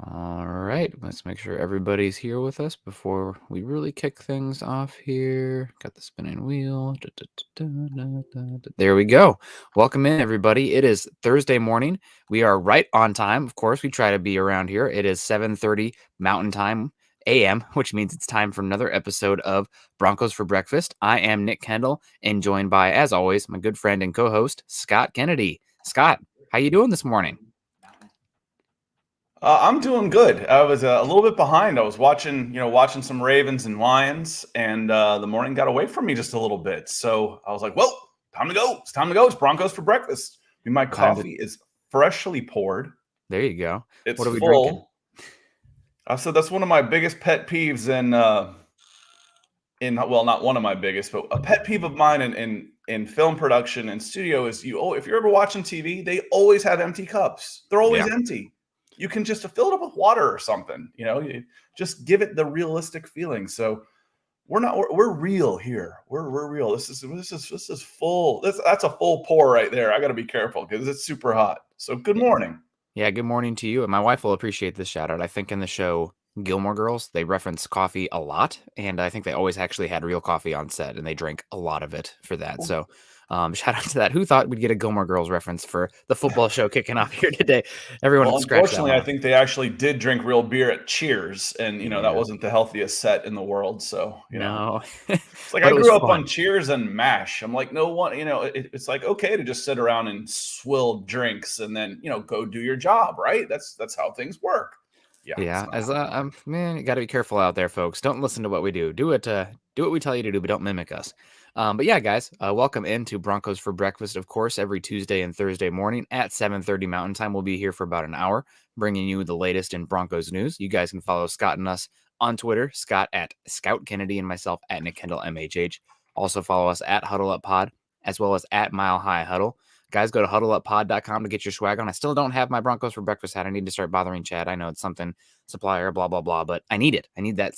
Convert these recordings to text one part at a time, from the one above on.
All right, let's make sure everybody's here with us before we really kick things off here. Got the spinning wheel. There we go. Welcome in, everybody. It is Thursday morning. We are right on time. Of course, we try to be around here. It is 7:30 Mountain Time AM, which means it's time for another episode of Broncos for Breakfast. I am Nick Kendell, and joined by, as always, my good friend and co-host, Scott Kennedy. Scott, how you doing this morning? I'm doing good. I was a little bit behind. I was watching some Ravens and Lions, and the morning got away from me just a little bit. So I was like, "Well, time to go! It's time to go! It's Broncos for breakfast." My Time to coffee is freshly poured. There you go. It's What are we drinking? full. I said that's one of my biggest pet peeves in well, not one of my biggest, but a pet peeve of mine in film production and studio is if you're ever watching TV, they always have empty cups. They're always Yeah. empty. You can just fill it up with water or something. You just give it the realistic feeling. So we're real here. We're real. This is full. That's a full pour right there. I got to be careful because it's super hot. So good morning. Yeah, good morning to you. And my wife will appreciate this shout out. I think in the show Gilmore Girls, they reference coffee a lot. And I think they always actually had real coffee on set and they drank a lot of it for that. So shout out to that. Who thought we'd get a Gilmore Girls reference for the football show kicking off here today? Everyone Well, would scratch that unfortunately, one I off. think they actually did drink real beer at Cheers, and that Yeah. wasn't the healthiest set in the world. So No. it's like But I it was grew up fun. on Cheers and Mash. I'm like, no one, it's like okay to just sit around and swill drinks and then go do your job, right? That's how things work. Yeah, it's Yeah, not. as man, you got to be careful out there, folks. Don't listen to what we do. Do what we tell you to do, but don't mimic us. But yeah, guys, welcome into Broncos for Breakfast. Of course, every Tuesday and Thursday morning at 7:30 Mountain Time. We'll be here for about an hour, bringing you the latest in Broncos news. You guys can follow Scott and us on Twitter, Scott at Scout Kennedy, and myself at Nick Kendall MHH. Also follow us at Huddle Up Pod, as well as at Mile High Huddle. Guys, go to huddleuppod.com to get your swag on. I still don't have my Broncos for Breakfast hat. I need to start bothering Chad. I know it's something supplier, blah, blah, blah, but I need it. I need that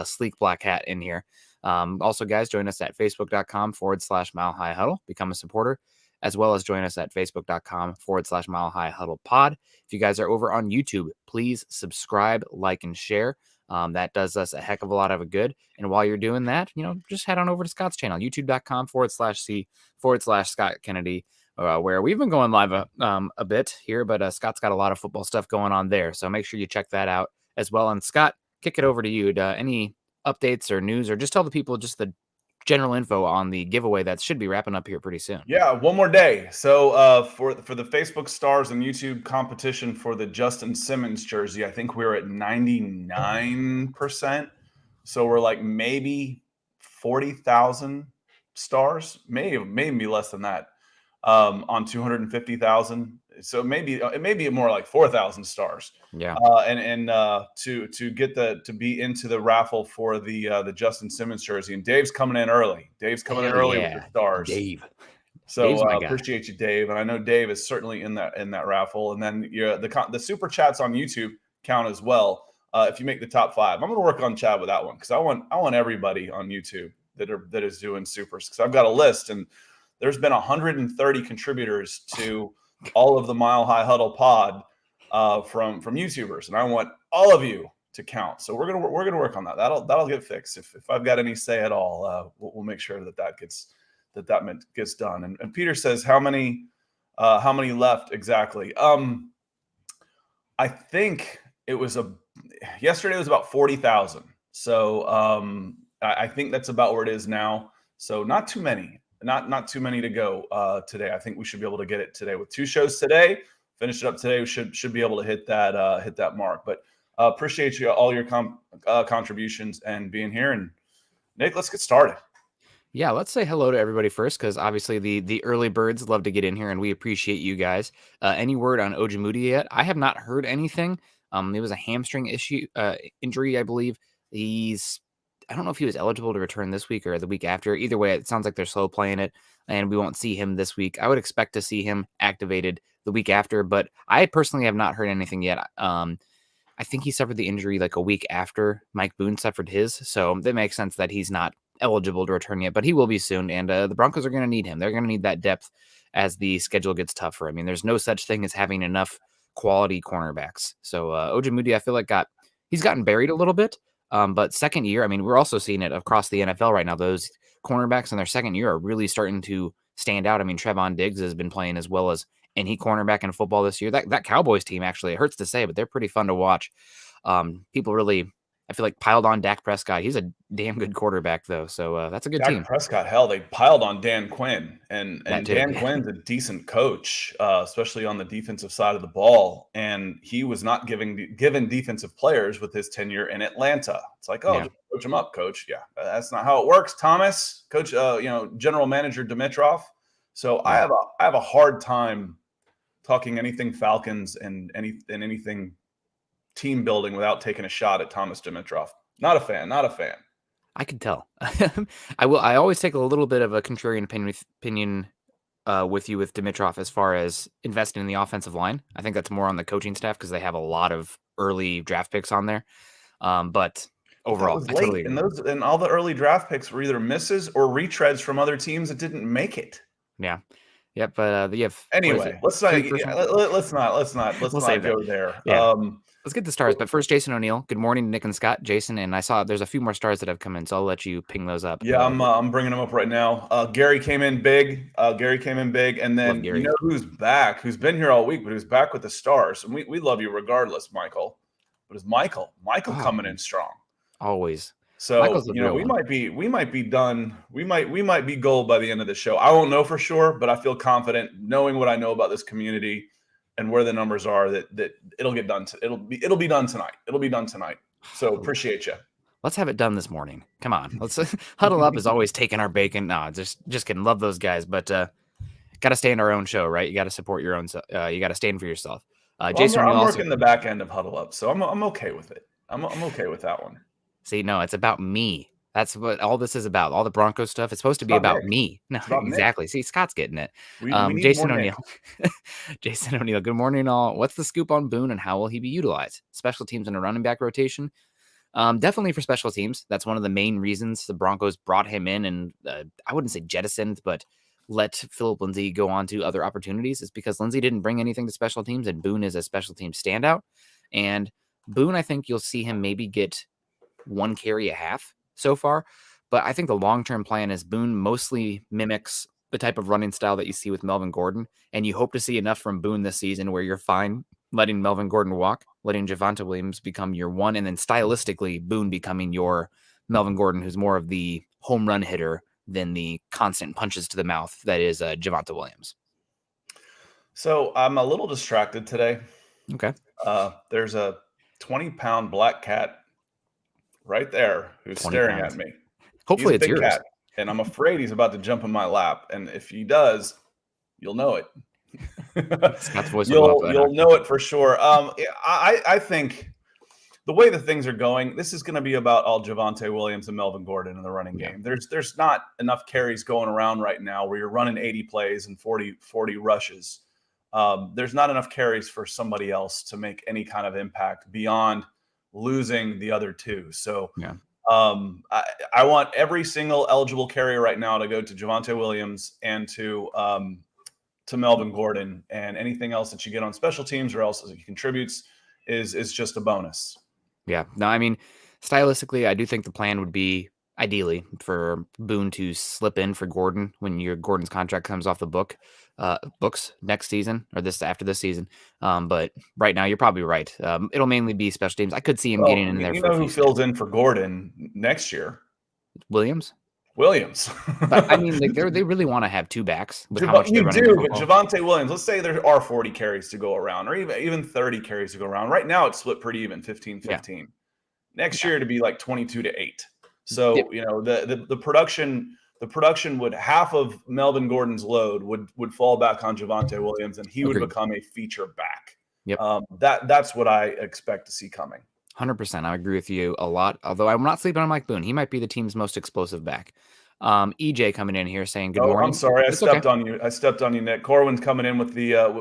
sleek black hat in here. Also, guys, join us at facebook.com/Mile High Huddle. Become a supporter, as well as join us at facebook.com/Mile High Huddle pod. If you guys are over on YouTube, please subscribe, like, and share. That does us a heck of a lot of good. And while you're doing that, just head on over to Scott's channel, youtube.com/C/Scott Kennedy. Where we've been going live a bit here, but Scott's got a lot of football stuff going on there. So make sure you check that out as well. And Scott, kick it over to you. Any updates or news, or just tell the people just the general info on the giveaway that should be wrapping up here pretty soon. Yeah, one more day. So for the Facebook stars and YouTube competition for the Justin Simmons jersey, I think we're at 99%. So we're like maybe 40,000 stars, maybe less than that, on 250,000. So maybe it may be more like 4,000 stars. Yeah. To get to be into the raffle for the Justin Simmons jersey, and Dave's coming in early. Dave's coming in Hell early with the yeah. stars. Dave. So Dave's my guy. appreciate you, Dave, and I know Dave is certainly in that raffle. And then the super chats on YouTube count as well. If you make the top 5, I'm going to work on chat with that one because I want everybody on YouTube that is doing supers, because I've got a list, and there's been 130 contributors to all of the Mile High Huddle pod from YouTubers, and I want all of you to count. So we're gonna work on that. That'll get fixed. If I've got any say at all, we'll make sure that gets done. And Peter says, how many left exactly? I think yesterday was about 40,000. So I think that's about where it is now. So not too many, not too many to go today. I think we should be able to get it today with 2 shows today. Finish it up today. We should be able to hit that mark. But appreciate you all your contributions and being here. And Nick, let's get started. Yeah, let's say hello to everybody first, because obviously the early birds love to get in here, and we appreciate you guys. Any word on Ojimudi yet? I have not heard anything. It was a hamstring injury, I believe. I don't know if he was eligible to return this week or the week after. Either way, it sounds like they're slow playing it, and we won't see him this week. I would expect to see him activated the week after, but I personally have not heard anything yet. I think he suffered the injury like a week after Mike Boone suffered his, so that makes sense that he's not eligible to return yet, but he will be soon, and the Broncos are going to need him. They're going to need that depth as the schedule gets tougher. I mean, there's no such thing as having enough quality cornerbacks. So Ojemudia, I feel like he's gotten buried a little bit. But second year, I mean, we're also seeing it across the NFL right now. Those cornerbacks in their second year are really starting to stand out. I mean, Trevon Diggs has been playing as well as any cornerback in football this year. That Cowboys team, actually, it hurts to say, but they're pretty fun to watch. People really, I feel like, piled on Dak Prescott. He's a damn good quarterback, though. So that's a good Dak team. Prescott, hell, they piled on Dan Quinn, and That too. Dan Yeah. Quinn's a decent coach, especially on the defensive side of the ball. And he was not given defensive players with his tenure in Atlanta. It's like, oh, Yeah. just coach him up, coach. Yeah, that's not how it works, Thomas. Coach, general manager Dimitrov. So Yeah. I have a hard time talking anything Falcons and anything team building without taking a shot at Thomas Dimitrov. Not a fan. Not a fan. I can tell. I always take a little bit of a contrarian opinion with you with Dimitrov as far as investing in the offensive line. I think that's more on the coaching staff because they have a lot of early draft picks on there. But But that overall, was I late, totally agree. and all the early draft picks were either misses or retreads from other teams that didn't make it. Yeah. Yep. But you have, what is it? Anyway, let's 3 not first round? let's We'll not save that. go there. Yeah. Let's get the stars. But first, Jason O'Neill. Good morning, Nick and Scott. Jason, and I saw there's a few more stars that have come in, so I'll let you ping those up. Yeah, I'm bringing them up right now. Gary came in big. And Love then you Gary. know who's back? Who's been here all week, but who's back with the stars? And we love you regardless, Michael. But it's Michael Wow. coming in strong. Always. So Michael's the real we one. might be done. We might be gold by the end of the show. I won't know for sure, but I feel confident knowing what I know about this community and where the numbers are that it'll get done. It'll be done tonight. It'll be done tonight. So appreciate you. Let's have it done this morning. Come on. Let's huddle up is always taking our bacon. No, just kidding. Love those guys, but got to stay in our own show, right? You got to support your own. You got to stand for yourself. Jason, I'm also working the back end of huddle up, so I'm okay with it. I'm okay with that one. see. No, it's about me. That's what all this is about. All the Broncos stuff. It's supposed to be about about Nick. me. No, about Nick. exactly. See, Scott's getting it. We need Jason more Nick. O'Neill. Jason O'Neill. Good morning, all. What's the scoop on Boone and how will he be utilized? Special teams and a running back rotation. Definitely for special teams. That's one of the main reasons the Broncos brought him in, and I wouldn't say jettisoned, but let Philip Lindsay go on to other opportunities. Is because Lindsay didn't bring anything to special teams, and Boone is a special team standout. And Boone, I think you'll see him maybe get 1 carry a half so far, but I think the long-term plan is Boone mostly mimics the type of running style that you see with Melvin Gordon, and you hope to see enough from Boone this season where you're fine letting Melvin Gordon walk, letting Javonte Williams become your one, and then stylistically Boone becoming your Melvin Gordon, who's more of the home run hitter than the constant punches to the mouth that is Javonte Williams. So I'm a little distracted today. Okay. There's a 20-pound black cat right there who's 20 staring pounds. at me. Hopefully He's a it's big yours. cat, and I'm afraid he's about to jump in my lap. And if he does, you'll know it. Scott's voice will go up. You'll know it for sure. I think the way the things are going, this is going to be about all Javonte Williams and Melvin Gordon in the running game. There's not enough carries going around right now where you're running 80 plays and 40 rushes. There's not enough carries for somebody else to make any kind of impact beyond losing the other two. So I want every single eligible carrier right now to go to Javonte Williams and to Melvin Gordon, and anything else that you get on special teams or else as he contributes is just a bonus. Yeah. No, I mean, stylistically, I do think the plan would be ideally for Boone to slip in for Gordon when Gordon's contract comes off the books next season or after this season. But right now, you're probably right. It'll mainly be special teams. I could see him getting in there. You know who fills in for Gordon next year? Williams. But I mean, they really want to have two backs with how much you do. But Javonte Williams, let's say there are 40 carries to go around, or even 30 carries to go around. Right now, it's split pretty even, 15-15. Yeah. Next year, to be like 22-8. So the production would, half of Melvin Gordon's load would fall back on Javonte Williams, and he would become a feature back. Yep. That's what I expect to see coming. 100%. I agree with you a lot. Although I'm not sleeping on Mike Boone. He might be the team's most explosive back. EJ coming in here saying good morning. I'm sorry. I stepped on you, Nick. Corwin's coming in with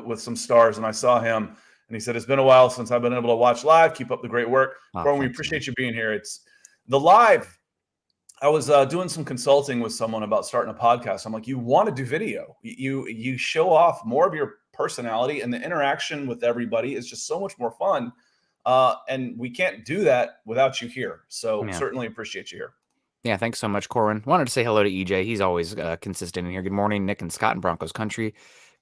with some stars, and I saw him, and he said, it's been a while since I've been able to watch live. Keep up the great work. Corwin, we appreciate you being here. It's the live. I was doing some consulting with someone about starting a podcast. I'm like, you want to do video. You show off more of your personality, and the interaction with everybody is just so much more fun. And we can't do that without you here. So Yeah. certainly appreciate you here. Yeah, thanks so much, Corwin. Wanted to say hello to EJ. He's always consistent in here. Good morning, Nick and Scott in Broncos country.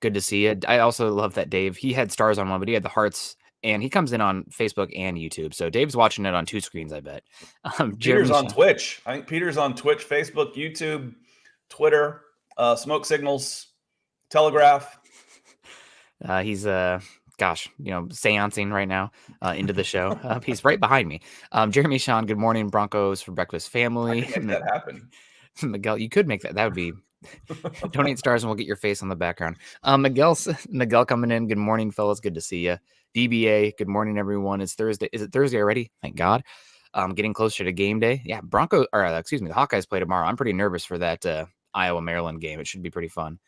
Good to see you. I also love that Dave. He had stars on one, but he had the hearts, and he comes in on Facebook and YouTube. So Dave's watching it on 2 screens, I bet. Peter's Jeremy, on Twitch. I think Peter's on Twitch, Facebook, YouTube, Twitter, Smoke Signals, Telegraph. he's gosh, seancing right now into the show. He's right behind me. Jeremy Sean, good morning, Broncos for breakfast I family. can make that happen. Miguel, you could make that. That would be donate stars and we'll get your face on the background. Miguel coming in. Good morning, fellas. Good to see you. DBA, good morning, everyone. It's Thursday. Is it Thursday already? Thank God. Getting closer to game day. Yeah, the Hawkeyes play tomorrow. I'm pretty nervous for that Iowa Maryland game. It should be pretty fun.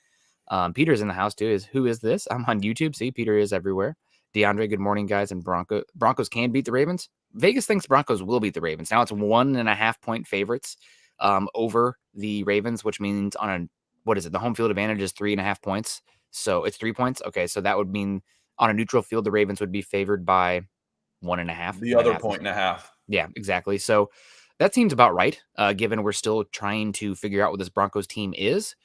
Peter's in the house too. Who is this? I'm on YouTube. See, Peter is everywhere. DeAndre, good morning, guys. And Broncos can beat the Ravens. Vegas thinks Broncos will beat the Ravens. Now it's 1.5 point favorites over the Ravens, which means the home field advantage is 3.5 points. So it's 3 points. Okay, so that would mean on a neutral field, the Ravens would be favored by 1.5. The other point and a half. Yeah, exactly. So that seems about right, given we're still trying to figure out what this Broncos team is.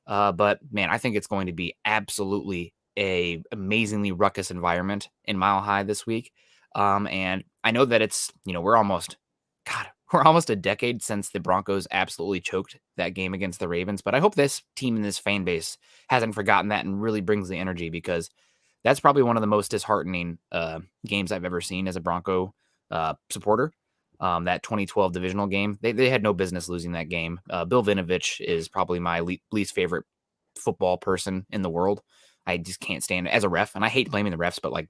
But man, I think it's going to be absolutely a amazingly ruckus environment in Mile High this week. And I know that we're almost a decade since the Broncos absolutely choked that game against the Ravens. But I hope this team and this fan base hasn't forgotten that and really brings the energy, because that's probably one of the most disheartening games I've ever seen as a Bronco supporter. That 2012 divisional game, they had no business losing that game. Bill Vinovich is probably my least favorite football person in the world. I just can't stand it as a ref, and I hate blaming the refs, but like,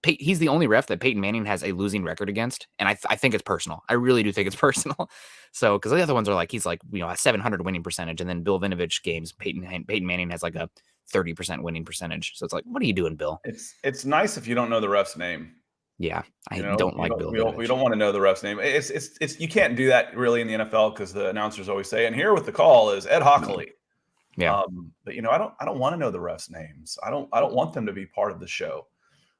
he's the only ref that Peyton Manning has a losing record against, and I think it's personal. I really do think it's personal. So, because the other ones are like, he's like, a 700 winning percentage, and then Bill Vinovich games, Peyton Manning has like a 30% winning percentage. So it's like, what are you doing, Bill? It's nice if you don't know the ref's name. Yeah, I don't like Bill Vinovich. We don't want to know the ref's name. It's you can't do that really in the NFL, because the announcers always say, and here with the call is Ed Hockley. Yeah. But I don't want to know the refs' names. I don't want them to be part of the show.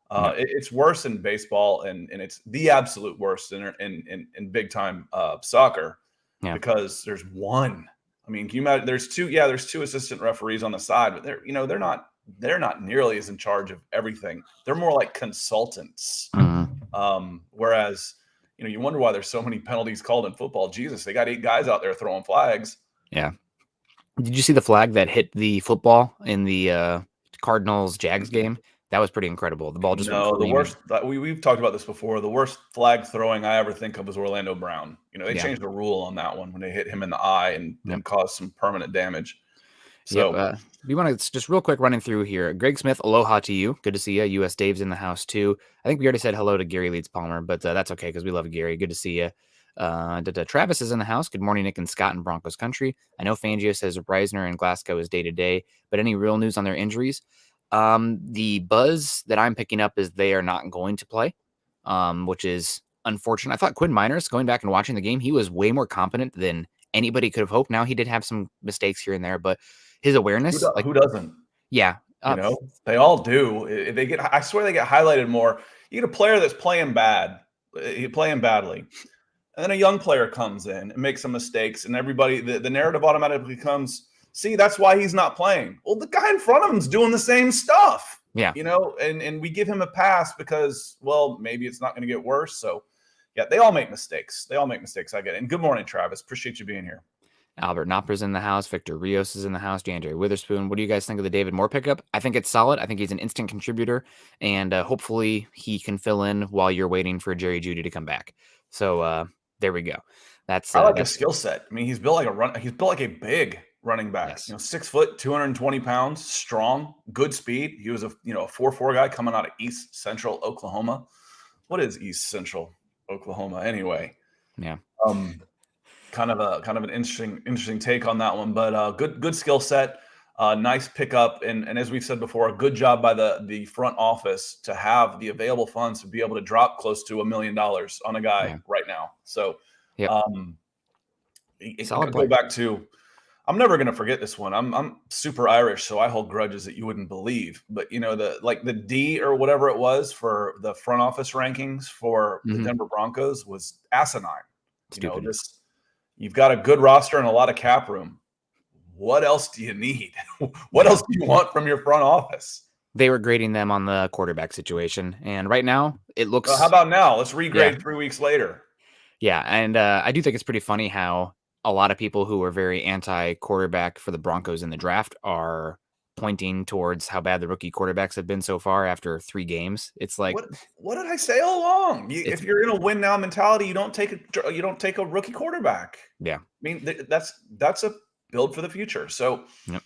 No. It's worse in baseball, and it's the absolute worst in big time soccer, because there's one. I mean, can you imagine? There's two. Yeah, there's two assistant referees on the side, but they're not nearly as in charge of everything. They're more like consultants. Whereas, you wonder why there's so many penalties called in football. Jesus, they got 8 guys out there throwing flags. Yeah. Did you see the flag that hit the football in the Cardinals-Jags game? That was pretty incredible. The ball just went the worst. We've talked about this before. The worst flag throwing I ever think of was Orlando Brown. They changed the rule on that one when they hit him in the eye and caused some permanent damage. So we want to just real quick running through here. Greg Smith, aloha to you. Good to see you. US Dave's in the house too. I think we already said hello to Gary Leeds Palmer, but that's okay because we love Gary. Good to see you. Travis is in the house. Good morning, Nick and Scott in Broncos country. I know Fangio says Reisner and Glasgow is day to day, but any real news on their injuries? The buzz that I'm picking up is they are not going to play, which is unfortunate. I thought Quinn Miners, going back and watching the game, he was way more competent than anybody could have hoped. Now he did have some mistakes here and there, but his awareness, who doesn't? Yeah, they all do. I swear they get highlighted more. You get a player that's playing badly, and then a young player comes in and makes some mistakes, and everybody, the narrative automatically becomes, see, that's why he's not playing. Well, the guy in front of him is doing the same stuff. Yeah. And we give him a pass because, well, maybe it's not going to get worse. So, yeah, they all make mistakes. I get it. And good morning, Travis. Appreciate you being here. Albert Knopper's in the house. Victor Rios is in the house. DeAndre Witherspoon. What do you guys think of the David Moore pickup? I think it's solid. I think he's an instant contributor, and hopefully he can fill in while you're waiting for Jerry Jeudy to come back. So there we go. I like his skill set. I mean, he's built like a big running back. Yes. 6 foot, 220 pounds, strong, good speed. He was a 4.4 guy coming out of East Central Oklahoma. What is East Central Oklahoma anyway? Yeah. Kind of an interesting take on that one, but good skill set, nice pickup, and as we've said before, a good job by the front office to have the available funds to be able to drop close to $1 million on a guy right now. So, Solid go back to, I'm never gonna forget this one. I'm super Irish, so I hold grudges that you wouldn't believe. But the D or whatever it was for the front office rankings for the Mhm. Denver Broncos was asinine. Stupid. This you've got a good roster and a lot of cap room. What else do you need? What Yeah. else do you want from your front office? They were grading them on the quarterback situation, and right now it Well, how looks about now? Let's yeah. regrade 3 weeks later. Yeah, and, I do think it's pretty funny how a lot of people who were very anti-quarterback for the Broncos in the draft are pointing towards how bad the rookie quarterbacks have been so far after 3 games. It's like What did I say all along? it's If you're in a win now mentality, you don't take a rookie quarterback. yeah. I mean, that's a build for the future. So Yep.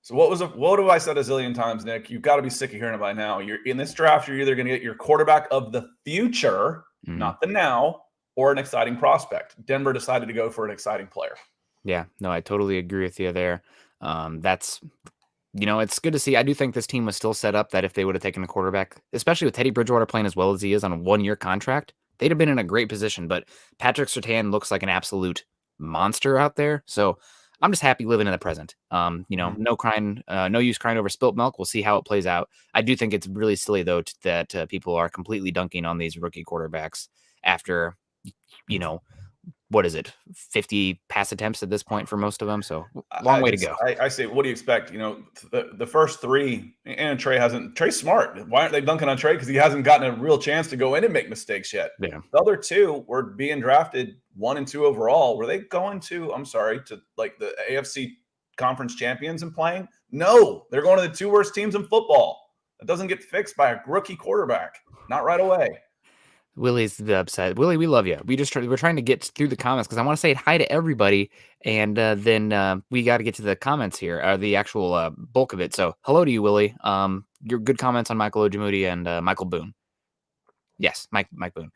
so what have I said a zillion times, Nick? You've got to be sick of hearing it by now. You're in this draft, you're either going to get your quarterback of the future, Mhm. not the now, or an exciting prospect. Denver decided to go for an exciting player. Yeah. No, I totally agree with you there. That's it's good to see. I do think this team was still set up that if they would have taken a quarterback, especially with Teddy Bridgewater playing as well as he is on a 1-year contract, they'd have been in a great position. But Patrick Surtain looks like an absolute monster out there. So I'm just happy living in the present. Mhm. No crying, no use crying over spilt milk. We'll see how it plays out. I do think it's really silly though that people are completely dunking on these rookie quarterbacks after, you know, what is it, 50 pass attempts at this point for most of them. So long way to go. I say, what do you expect? The first three, and Trey's smart. Why aren't they dunking on Trey? Because he hasn't gotten a real chance to go in and make mistakes yet. Yeah. The other two were being drafted 1 and 2 overall. Were they going to, I'm sorry, to like the AFC conference champions and playing? No, they're going to the 2 worst teams in football. That doesn't get fixed by a rookie quarterback. Not right away. Willie's the upset. Willie, we love you. We're trying to get through the comments because I want to say hi to everybody, and then we got to get to the comments here, the actual bulk of it. So, hello to you, Willie. Your good comments on Michael Ojemudia and Michael Boone. Yes, Mike Boone.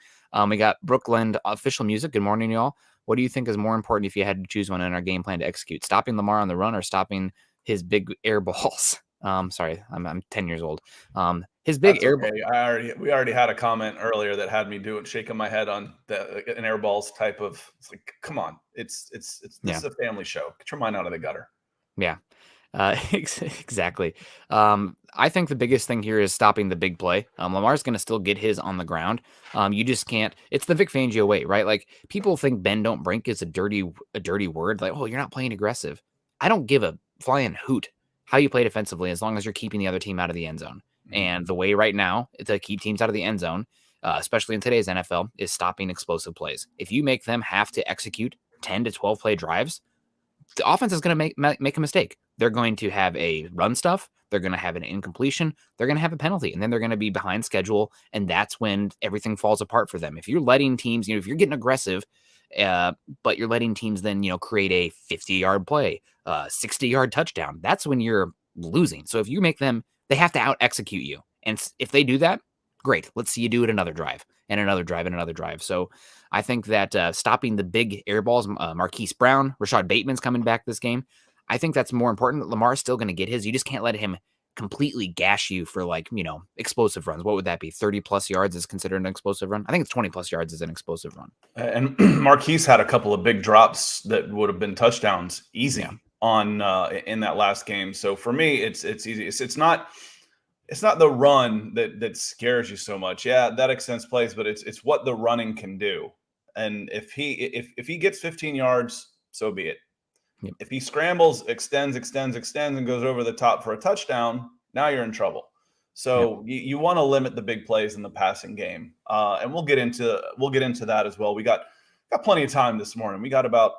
We got Brookland official music. Good morning, y'all. What do you think is more important if you had to choose one in our game plan to execute? Stopping Lamar on the run or stopping his big air balls? Sorry, I'm 10 years old. His big That's air. okay. We already had a comment earlier that had me shaking my head on an airballs type of. It's like, come on, it's this Yeah, is a family show. Get your mind out of the gutter. yeah. Exactly. I think the biggest thing here is stopping the big play. Lamar's going to still get his on the ground. You just can't. It's the Vic Fangio way, right? Like people think "bend don't break" is a dirty word. Like, oh, you're not playing aggressive. I don't give a flying hoot how you play defensively as long as you're keeping the other team out of the end zone. Mhm. And the way right now to keep teams out of the end zone, especially in today's NFL, is stopping explosive plays. If you make them have to execute 10 to 12 play drives, the offense is going to make a mistake. They're going to have a run stuff. They're going to have an incompletion. They're going to have a penalty, and then they're going to be behind schedule. And that's when everything falls apart for them. If you're letting teams, if you're getting aggressive, but you're letting teams then, create a 50-yard play, 60-yard touchdown, that's when you're losing. So if you make them, they have to out execute you. And if they do that, great. Let's see you do it another drive and another drive and another drive. So I think that stopping the big air balls, Marquise Brown, Rashad Bateman's coming back this game. I think that's more important. Lamar's still going to get his. You just can't let him completely gash you for explosive runs. What would that be? 30 plus yards is considered an explosive run. I think it's 20 plus yards is an explosive run. And Marquise had a couple of big drops that would have been touchdowns easy Yeah. on in that last game. So for me, it's easy. It's not the run that scares you so much. Yeah, that extends plays, but it's what the running can do. And if he gets 15 yards, so be it. Yep. If he scrambles, extends, and goes over the top for a touchdown, now you're in trouble. Yep. So you want to limit the big plays in the passing game, and we'll get into that as well. We got plenty of time this morning. We got about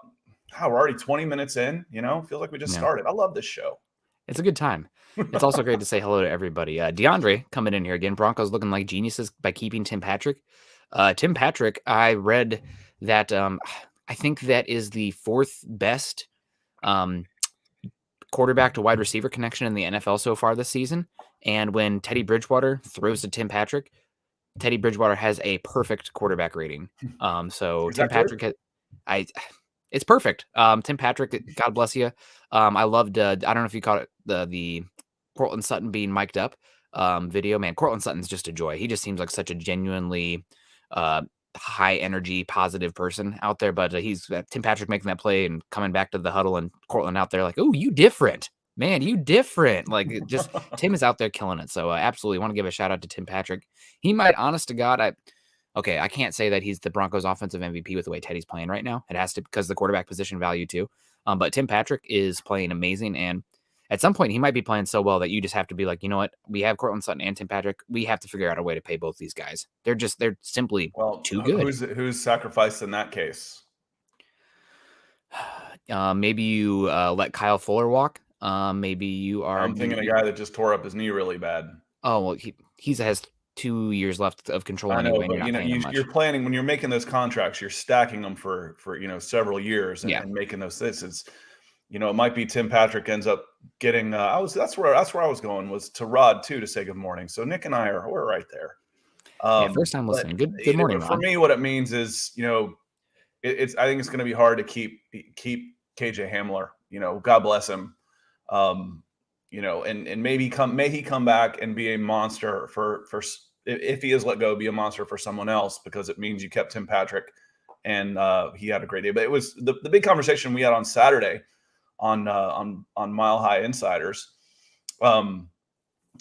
we're already 20 minutes in. Feels like we just Yeah. started. I love this show. It's a good time. It's also great to say hello to everybody. DeAndre coming in here again. Broncos looking like geniuses by keeping Tim Patrick. Tim Patrick, I read that I think that is the 4th best quarterback to wide receiver connection in the NFL so far this season. And when Teddy Bridgewater throws to Tim Patrick, Teddy Bridgewater has a perfect quarterback rating. So Is Tim that good? Patrick, it's perfect. Tim Patrick, God bless you. I loved. I don't know if you caught it, the Cortland Sutton being mic'd up video. Man, Cortland Sutton's just a joy. He just seems like such a genuinely high energy, positive person out there, but he's Tim Patrick making that play and coming back to the huddle, and Cortland out there like, oh, you different. Man, you different. Like, just Tim is out there killing it. So absolutely want to give a shout out to Tim Patrick. He might, honest to God, I can't say that he's the Broncos offensive MVP with the way Teddy's playing right now. It has to, because of the quarterback position value too. But Tim Patrick is playing amazing. And at some point he might be playing so well that you just have to be like, you know what? We have Cortland Sutton and Tim Patrick. We have to figure out a way to pay both these guys. They're simply Well, too good. who's sacrificed in that case? Maybe you let Kyle Fuller walk. Maybe you are. I'm thinking a guy that just tore up his knee really bad. Oh, well, he has 2 years left of control I know, anyway. And but you're not paying him much. you're planning when you're making those contracts, you're stacking them for several years and making those. It's it might be Tim Patrick ends up getting. That's where I was going, was to Rod too, to say good morning. So Nick and we're right there. First time listening. Good morning, Rod. For me, what it means is I think it's going to be hard to keep KJ Hamler. God bless him. And may he come back and be a monster for if he is let go, be a monster for someone else, because it means you kept Tim Patrick and he had a great day. But it was the big conversation we had on Saturday on Mile High Insiders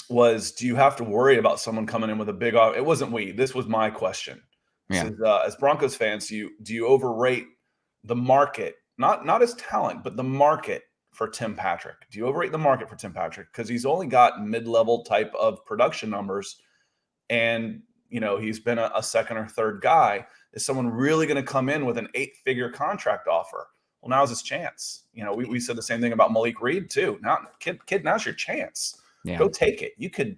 was, do you have to worry about someone coming in with a big – it wasn't we. This was my question. Yeah. As Broncos fans, do you overrate the market, not his talent, but the market for Tim Patrick? Do you overrate the market for Tim Patrick? Because he's only got mid-level type of production numbers, and he's been a second or third guy. Is someone really going to come in with an 8-figure contract offer? Well, now's his chance. We said the same thing about Malik Reed too. Now, kid, now's your chance. Yeah. Go take it. You could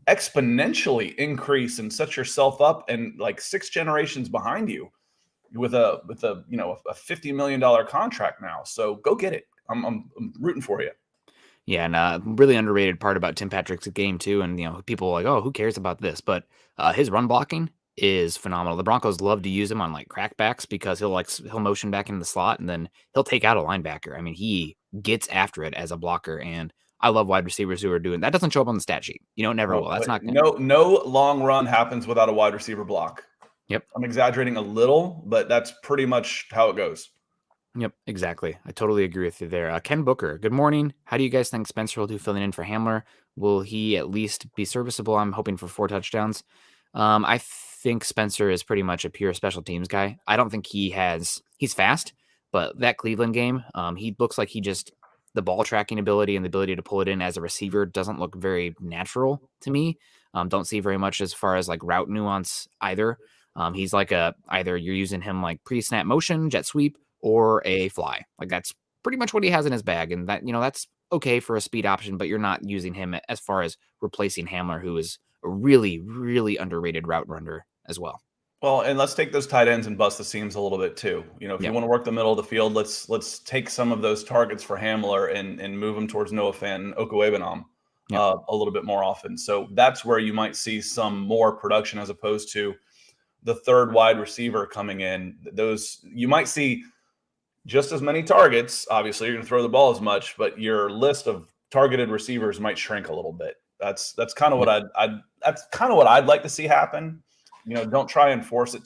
exponentially increase and set yourself up and like 6 generations behind you with a $50 million contract now. So go get it. I'm rooting for you. Yeah, and really underrated part about Tim Patrick's game too, and people are like, oh, who cares about this? But his run blocking is phenomenal. The Broncos love to use him on like crackbacks because he'll motion back into the slot and then he'll take out a linebacker. I mean, he gets after it as a blocker, and I love wide receivers who are doing that. Doesn't show up on the stat sheet. It never will. That's not no long run happens without a wide receiver block. Yep. I'm exaggerating a little, but that's pretty much how it goes. Yep, exactly. I totally agree with you there. Ken Booker, good morning. How do you guys think Spencer will do filling in for Hamler? Will he at least be serviceable? I'm hoping for 4 touchdowns. I think Spencer is pretty much a pure special teams guy. I don't think he's fast, but that Cleveland game, he looks like the ball tracking ability and the ability to pull it in as a receiver doesn't look very natural to me. Don't see very much as far as like route nuance either. He's like either you're using him like pre-snap motion, jet sweep, or a fly. Like that's pretty much what he has in his bag. And that, that's okay for a speed option, but you're not using him as far as replacing Hamler, who is a really, really underrated route runner as well. Well, and let's take those tight ends and bust the seams a little bit too. If you want to work the middle of the field, let's take some of those targets for Hamler and move them towards Noah Fant and Okuegbunam a little bit more often. So that's where you might see some more production as opposed to the third wide receiver coming in. Those you might see just as many targets. Obviously, you're going to throw the ball as much, but your list of targeted receivers might shrink a little bit. That's kind of what I'd like to see happen. Don't try and force a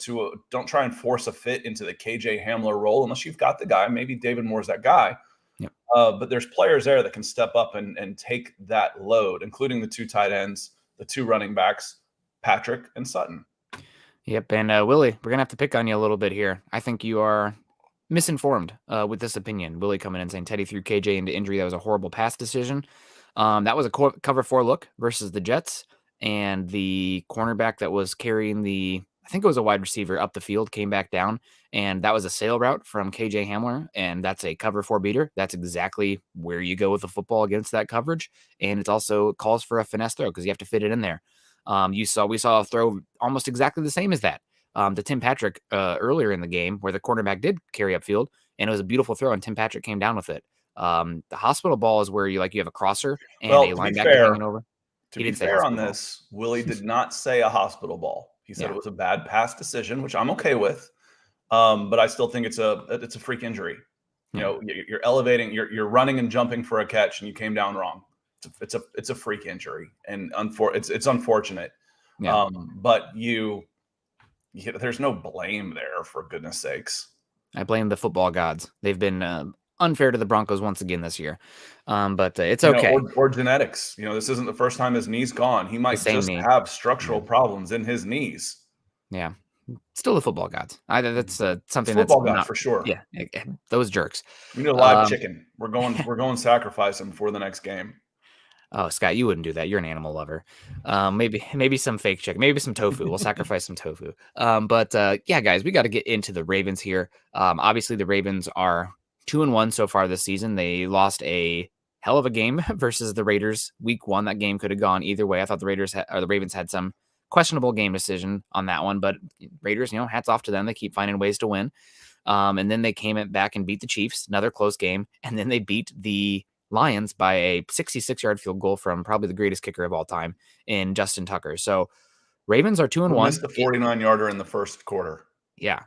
fit into the KJ Hamler role unless you've got the guy. Maybe David Moore's that guy. Yep. But there's players there that can step up and take that load, including the 2 tight ends, the 2 running backs, Patrick and Sutton. Yep. And Willie, we're going to have to pick on you a little bit here. I think you are misinformed with this opinion. Willie coming in saying Teddy threw KJ into injury. That was a horrible pass decision. That was a cover 4 look versus the Jets, and the cornerback that was carrying I think it was a wide receiver up the field, came back down, and that was a sail route from KJ Hamler, and that's a cover 4 beater. That's exactly where you go with the football against that coverage, and it also calls for a finesse throw because you have to fit it in there. We saw a throw almost exactly the same as that. To Tim Patrick earlier in the game where the cornerback did carry upfield, and it was a beautiful throw, and Tim Patrick came down with it. The hospital ball is where you have a crosser and a linebacker hanging over. To be fair on this, Willie did not say a hospital ball. He said it was a bad pass decision, which I'm okay with. But I still think it's a freak injury. You're elevating, you're running and jumping for a catch, and you came down wrong. It's a freak injury, and it's unfortunate. Yeah. But there's no blame there, for goodness sakes. I blame the football gods. They've been unfair to the Broncos once again this year, but it's okay. Or genetics. This isn't the first time his knee's gone. He The might same just knee. have structural problems in his knees. Yeah. Still the football gods. That's It's something that's football gods not. for sure. Yeah, those jerks. We need a live Um, chicken. We're going sacrifice him before the next game. Oh, Scott, you wouldn't do that. You're an animal lover. Maybe some fake chicken, maybe some tofu. We'll sacrifice some tofu. But yeah, guys, we got to get into the Ravens here. Obviously, the Ravens are 2-1 so far this season. They lost a hell of a game versus the Raiders week 1. That game could have gone either way. I thought the Ravens had some questionable game decision on that one, but Raiders, hats off to them. They keep finding ways to win. And then they came back and beat the Chiefs, another close game, and then they beat the Lions by a 66-yard field goal from probably the greatest kicker of all time in Justin Tucker. So Ravens are Who 2-1. missed the 49-yarder in the first quarter? Yeah,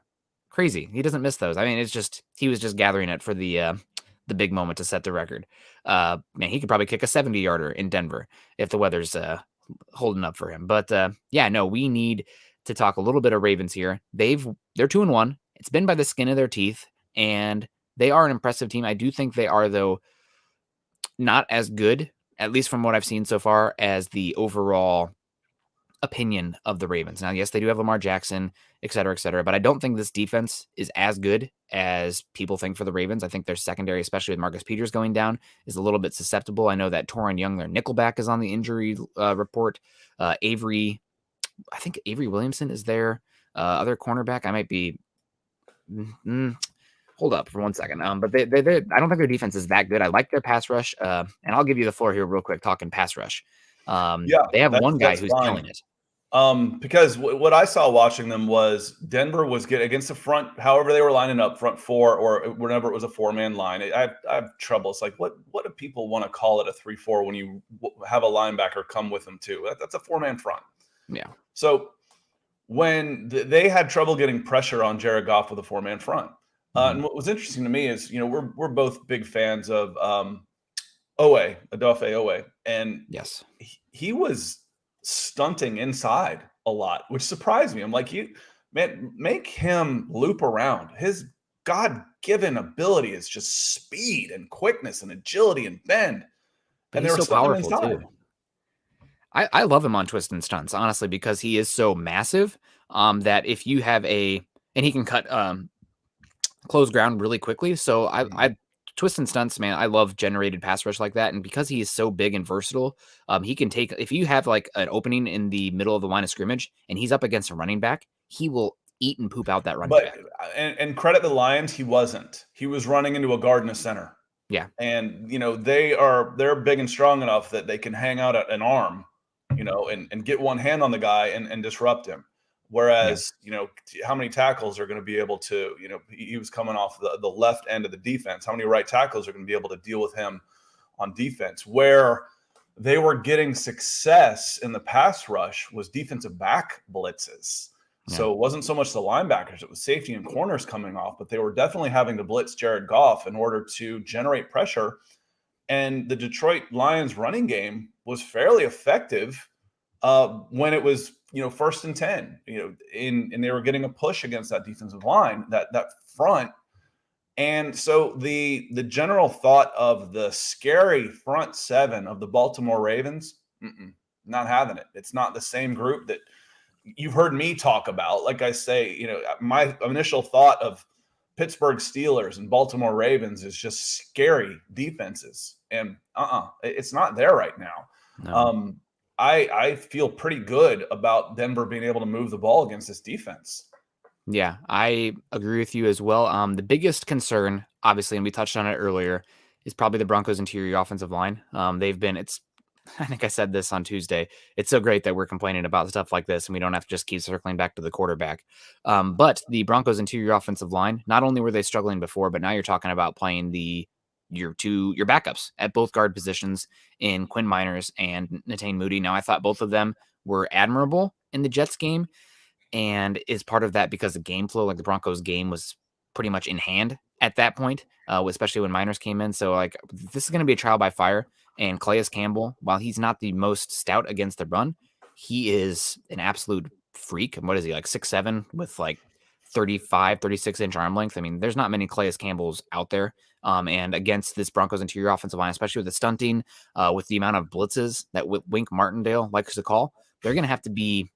crazy. He doesn't miss those. I mean, it's just he was just gathering it for the big moment to set the record. Man, he could probably kick a 70-yarder in Denver if the weather's holding up for him. But yeah, no, we need to talk a little bit of Ravens here. They're 2-1. It's been by the skin of their teeth, and they are an impressive team. I do think they are, though, not as good, at least from what I've seen so far, as the overall opinion of the Ravens. Now, yes, they do have Lamar Jackson, et cetera, but I don't think this defense is as good as people think for the Ravens. I think their secondary, especially with Marcus Peters going down, is a little bit susceptible. I know that Torrin Young, their nickelback, is on the injury report. I think Avery Williamson is their other cornerback. I might be hold up for 1 second. But I don't think their defense is that good. I like their pass rush. And I'll give you the floor here real quick talking pass rush. Yeah, They have one guy that's who's fine. killing it. Because what I saw watching them was Denver was getting against the front, however they were lining up, front four or whenever it was a 4-man line. I have trouble. It's like, what do people want to call it a 3-4 when you have a linebacker come with them too? That's a 4-man front. Yeah. So when they had trouble getting pressure on Jared Goff with a 4-man front. And what was interesting to me is, we're both big fans of Odafe Owe, and Yes. he was stunting inside a lot, which surprised me. I'm like, man, make him loop around. His God-given ability is just speed and quickness and agility and bend. But And they he's were so stunting him powerful inside. too. I love him on twists and stunts, honestly, because he is so massive that if you have and he can cut close ground really quickly. So I twist and stunts, man. I love generated pass rush like that. And because he is so big and versatile, he can take, if you have like an opening in the middle of the line of scrimmage and he's up against a running back, he will eat and poop out that running back. And credit the Lions, he wasn't. He was running into a guard in a center. Yeah. And they're big and strong enough that they can hang out at an arm, and get one hand on the guy and disrupt him. Whereas, how many tackles are going to be able to, he was coming off the left end of the defense. How many right tackles are going to be able to deal with him on defense? Where they were getting success in the pass rush was defensive back blitzes. Yeah. So it wasn't so much the linebackers, it was safety and corners coming off, but they were definitely having to blitz Jared Goff in order to generate pressure. And the Detroit Lions running game was fairly effective when it was, 1st and 10, and they were getting a push against that defensive line, that front. And so the general thought of the scary front seven of the Baltimore Ravens, not having it. It's not the same group that you've heard me talk about. Like I say, my initial thought of Pittsburgh Steelers and Baltimore Ravens is just scary defenses. And it's not there right now. No. I feel pretty good about Denver being able to move the ball against this defense. Yeah, I agree with you as well. The biggest concern, obviously, and we touched on it earlier, is probably the Broncos' interior offensive line. I think I said this on Tuesday. It's so great that we're complaining about stuff like this and we don't have to just keep circling back to the quarterback. But the Broncos' interior offensive line, not only were they struggling before, but now you're talking about playing your backups at both guard positions in Quinn Miners and Netane Moody. Now, I thought both of them were admirable in the Jets game, and is part of that because the game flow, like the Broncos game, was pretty much in hand at that point, especially when Miners came in. So, like, this is going to be a trial by fire. And Calais Campbell, while he's not the most stout against the run, he is an absolute freak. And what is he, like 6'7" with like 35, 36-inch arm length? I mean, there's not many Calais Campbells out there. And against this Broncos interior offensive line, especially with the stunting, with the amount of blitzes that Wink Martindale likes to call, they're going to have to be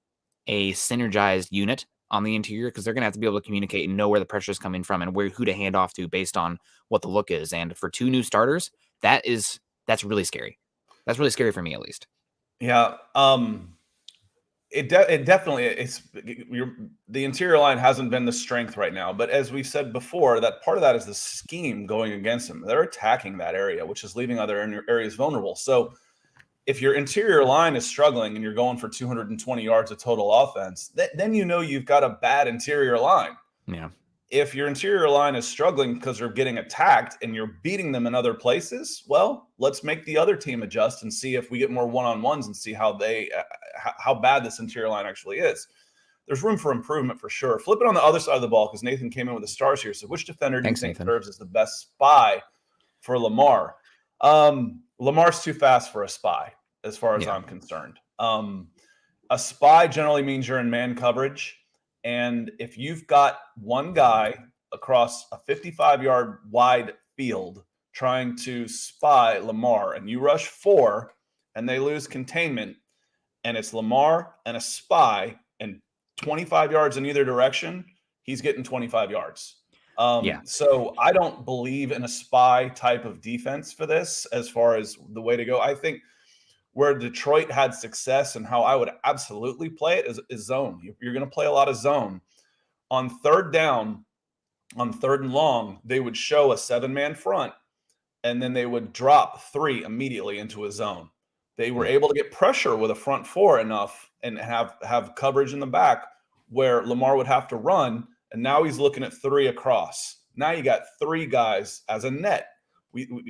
a synergized unit on the interior, because they're going to have to be able to communicate and know where the pressure is coming from and who to hand off to based on what the look is. And for 2 new starters, that's really scary. That's really scary for me, at least. Yeah. It definitely the interior line hasn't been the strength right now, but as we said before, that part of that is the scheme going against them. They're attacking that area, which is leaving other areas vulnerable. So if your interior line is struggling and you're going for 220 yards of total offense, then you've got a bad interior line. Yeah. If your interior line is struggling because they're getting attacked and you're beating them in other places, well, let's make the other team adjust and see if we get more one-on-ones and see how bad this interior line actually is. There's room for improvement for sure. Flip it on the other side of the ball, because Nathan came in with the stars here. So which defender do you think serves as the best spy for Lamar? Lamar's too fast for a spy, as far as I'm concerned. A spy generally means you're in man coverage. And if you've got one guy across a 55-yard wide field trying to spy Lamar, and you rush 4 and they lose containment, and it's Lamar and a spy and 25 yards in either direction, he's getting 25 yards. So I don't believe in a spy type of defense for this as far as the way to go. I think where Detroit had success and how I would absolutely play it is zone. You're going to play a lot of zone. On third down, on third and long, they would show a 7-man front, and then they would drop 3 immediately into a zone. They were able to get pressure with a front 4 enough and have coverage in the back where Lamar would have to run, and now he's looking at 3 across. Now you got 3 guys as a net.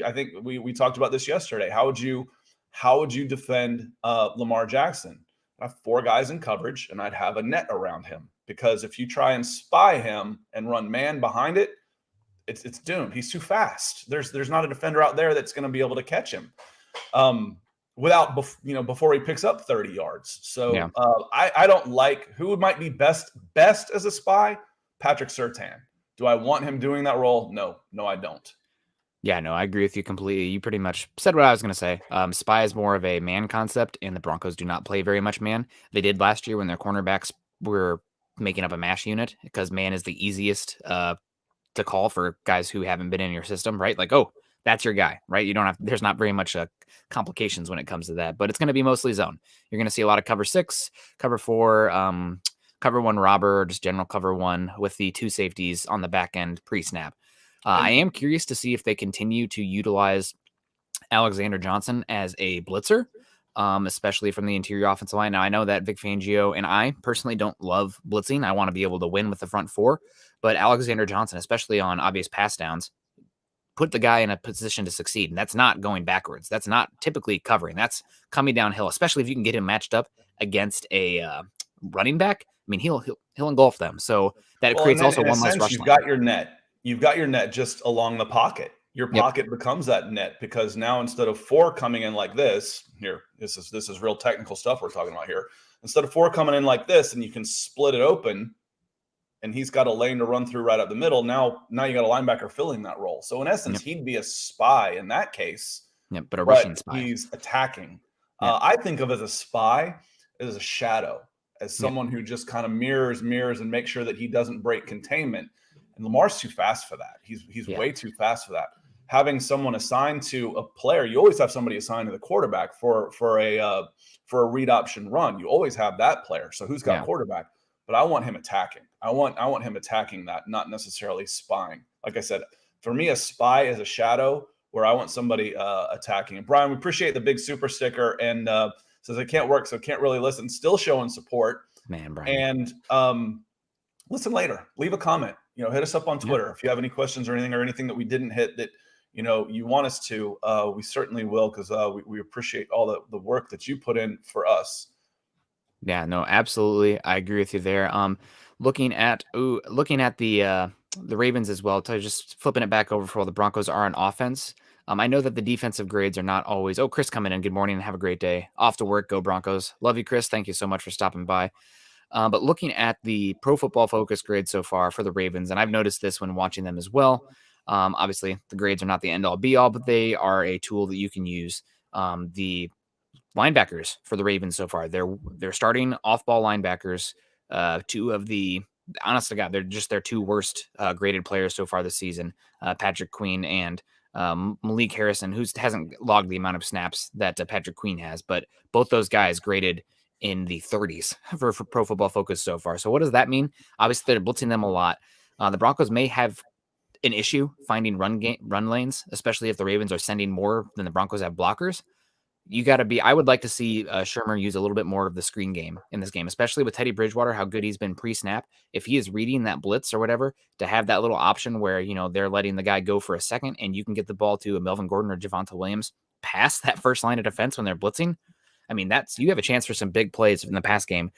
I think we talked about this yesterday. How would you defend Lamar Jackson? I have 4 guys in coverage, and I'd have a net around him, because if you try and spy him and run man behind it, it's doomed. He's too fast. There's not a defender out there that's going to be able to catch him before he picks up 30 yards. So I don't like who might be best as a spy. Patrick Surtain. Do I want him doing that role? No, I don't. Yeah, no, I agree with you completely. You pretty much said what I was going to say. Spy is more of a man concept, and the Broncos do not play very much man. They did last year when their cornerbacks were making up a mash unit, because man is the easiest to call for guys who haven't been in your system, right? Like, oh, that's your guy, right? There's not very much complications when it comes to that, but it's going to be mostly zone. You're going to see a lot of cover 6, cover 4, cover 1 robber, just general cover 1 with the 2 safeties on the back end pre-snap. I am curious to see if they continue to utilize Alexander Johnson as a blitzer, especially from the interior offensive line. Now, I know that Vic Fangio and I personally don't love blitzing. I want to be able to win with the front 4, but Alexander Johnson, especially on obvious pass downs, put the guy in a position to succeed. And that's not going backwards. That's not typically covering. That's coming downhill, especially if you can get him matched up against a running back. I mean, he'll engulf them. So that creates also one less rush line. You've got your net just along the pocket. Your pocket becomes that net, because now instead of 4 coming in like this, this is real technical stuff we're talking about here. Instead of 4 coming in like this, and you can split it open, and he's got a lane to run through right up the middle. Now you got a linebacker filling that role. So in essence, he'd be a spy in that case. But a rushing spy. He's attacking. I think of as a spy as a shadow, as someone who just kind of mirrors and makes sure that he doesn't break containment. And Lamar's too fast for that. He's way too fast for that. Having someone assigned to a player, you always have somebody assigned to the quarterback for a read option run. You always have that player. So who's got quarterback? But I want him attacking. I want him attacking that, not necessarily spying. Like I said, for me, a spy is a shadow where I want somebody attacking. And Brian, we appreciate the big super sticker, and says it can't work, so can't really listen. Still showing support, man, Brian. And listen later. Leave a comment. Hit us up on Twitter if you have any questions or anything that we didn't hit that you want us to. We certainly will, because we appreciate all the work that you put in for us. Yeah, no, absolutely. I agree with you there. Looking at the Ravens as well, just flipping it back over for all the Broncos are on offense. I know that the defensive grades are not always, Chris coming in, good morning and have a great day. Off to work, go Broncos. Love you, Chris. Thank you so much for stopping by. But looking at the Pro Football Focus grade so far for the Ravens, and I've noticed this when watching them as well. Obviously, the grades are not the end all be all, but they are a tool that you can use. The linebackers for the Ravens so far, they're starting off ball linebackers. Two of the honest to God, they're just their two worst graded players so far this season. Patrick Queen and Malik Harrison, who hasn't logged the amount of snaps that Patrick Queen has, but both those guys graded in the 30s for Pro Football Focus so far. So what does that mean? Obviously, they're blitzing them a lot. The Broncos may have an issue finding run lanes, especially if the Ravens are sending more than the Broncos have blockers. You got to be. I would like to see Shermer use a little bit more of the screen game in this game, especially with Teddy Bridgewater, how good he's been pre-snap. If he is reading that blitz or whatever, to have that little option where they're letting the guy go for a second, and you can get the ball to a Melvin Gordon or Javonte Williams past that first line of defense when they're blitzing. I mean, you have a chance for some big plays in the pass game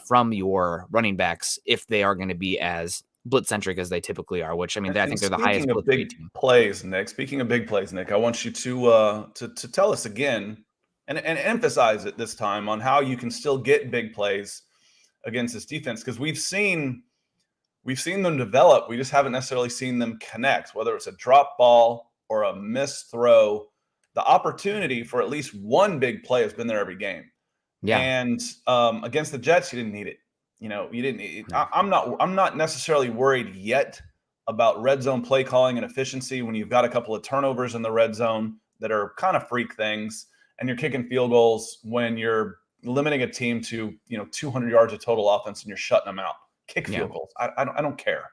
from your running backs if they are going to be as blitz centric as they typically are. Which I mean, I think they're the highest blitz rate team. Speaking of big plays, Nick, I want you to tell us again and emphasize it this time on how you can still get big plays against this defense, because we've seen them develop. We just haven't necessarily seen them connect, whether it's a drop ball or a missed throw. The opportunity for at least one big play has been there every game. Yeah. And against the Jets, you didn't need it. You didn't. No. I'm not necessarily worried yet about red zone play calling and efficiency when you've got a couple of turnovers in the red zone that are kind of freak things, and you're kicking field goals when you're limiting a team to 200 yards of total offense and you're shutting them out. Kick field goals. I don't care.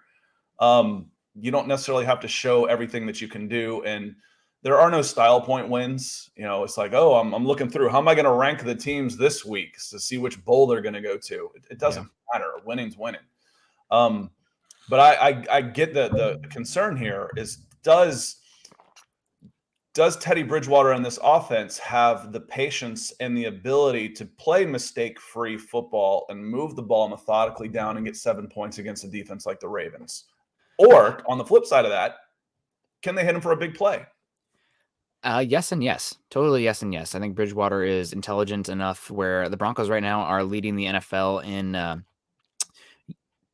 You don't necessarily have to show everything that you can do, and there are no style point wins. It's like, oh, I'm looking through. How am I going to rank the teams this week to see which bowl they're going to go to? It doesn't matter. Winning's winning. But I get the concern here is does Teddy Bridgewater and this offense have the patience and the ability to play mistake-free football and move the ball methodically down and get 7 points against a defense like the Ravens? Or on the flip side of that, can they hit him for a big play? Yes and yes. Totally yes and yes. I think Bridgewater is intelligent enough where the Broncos right now are leading the NFL in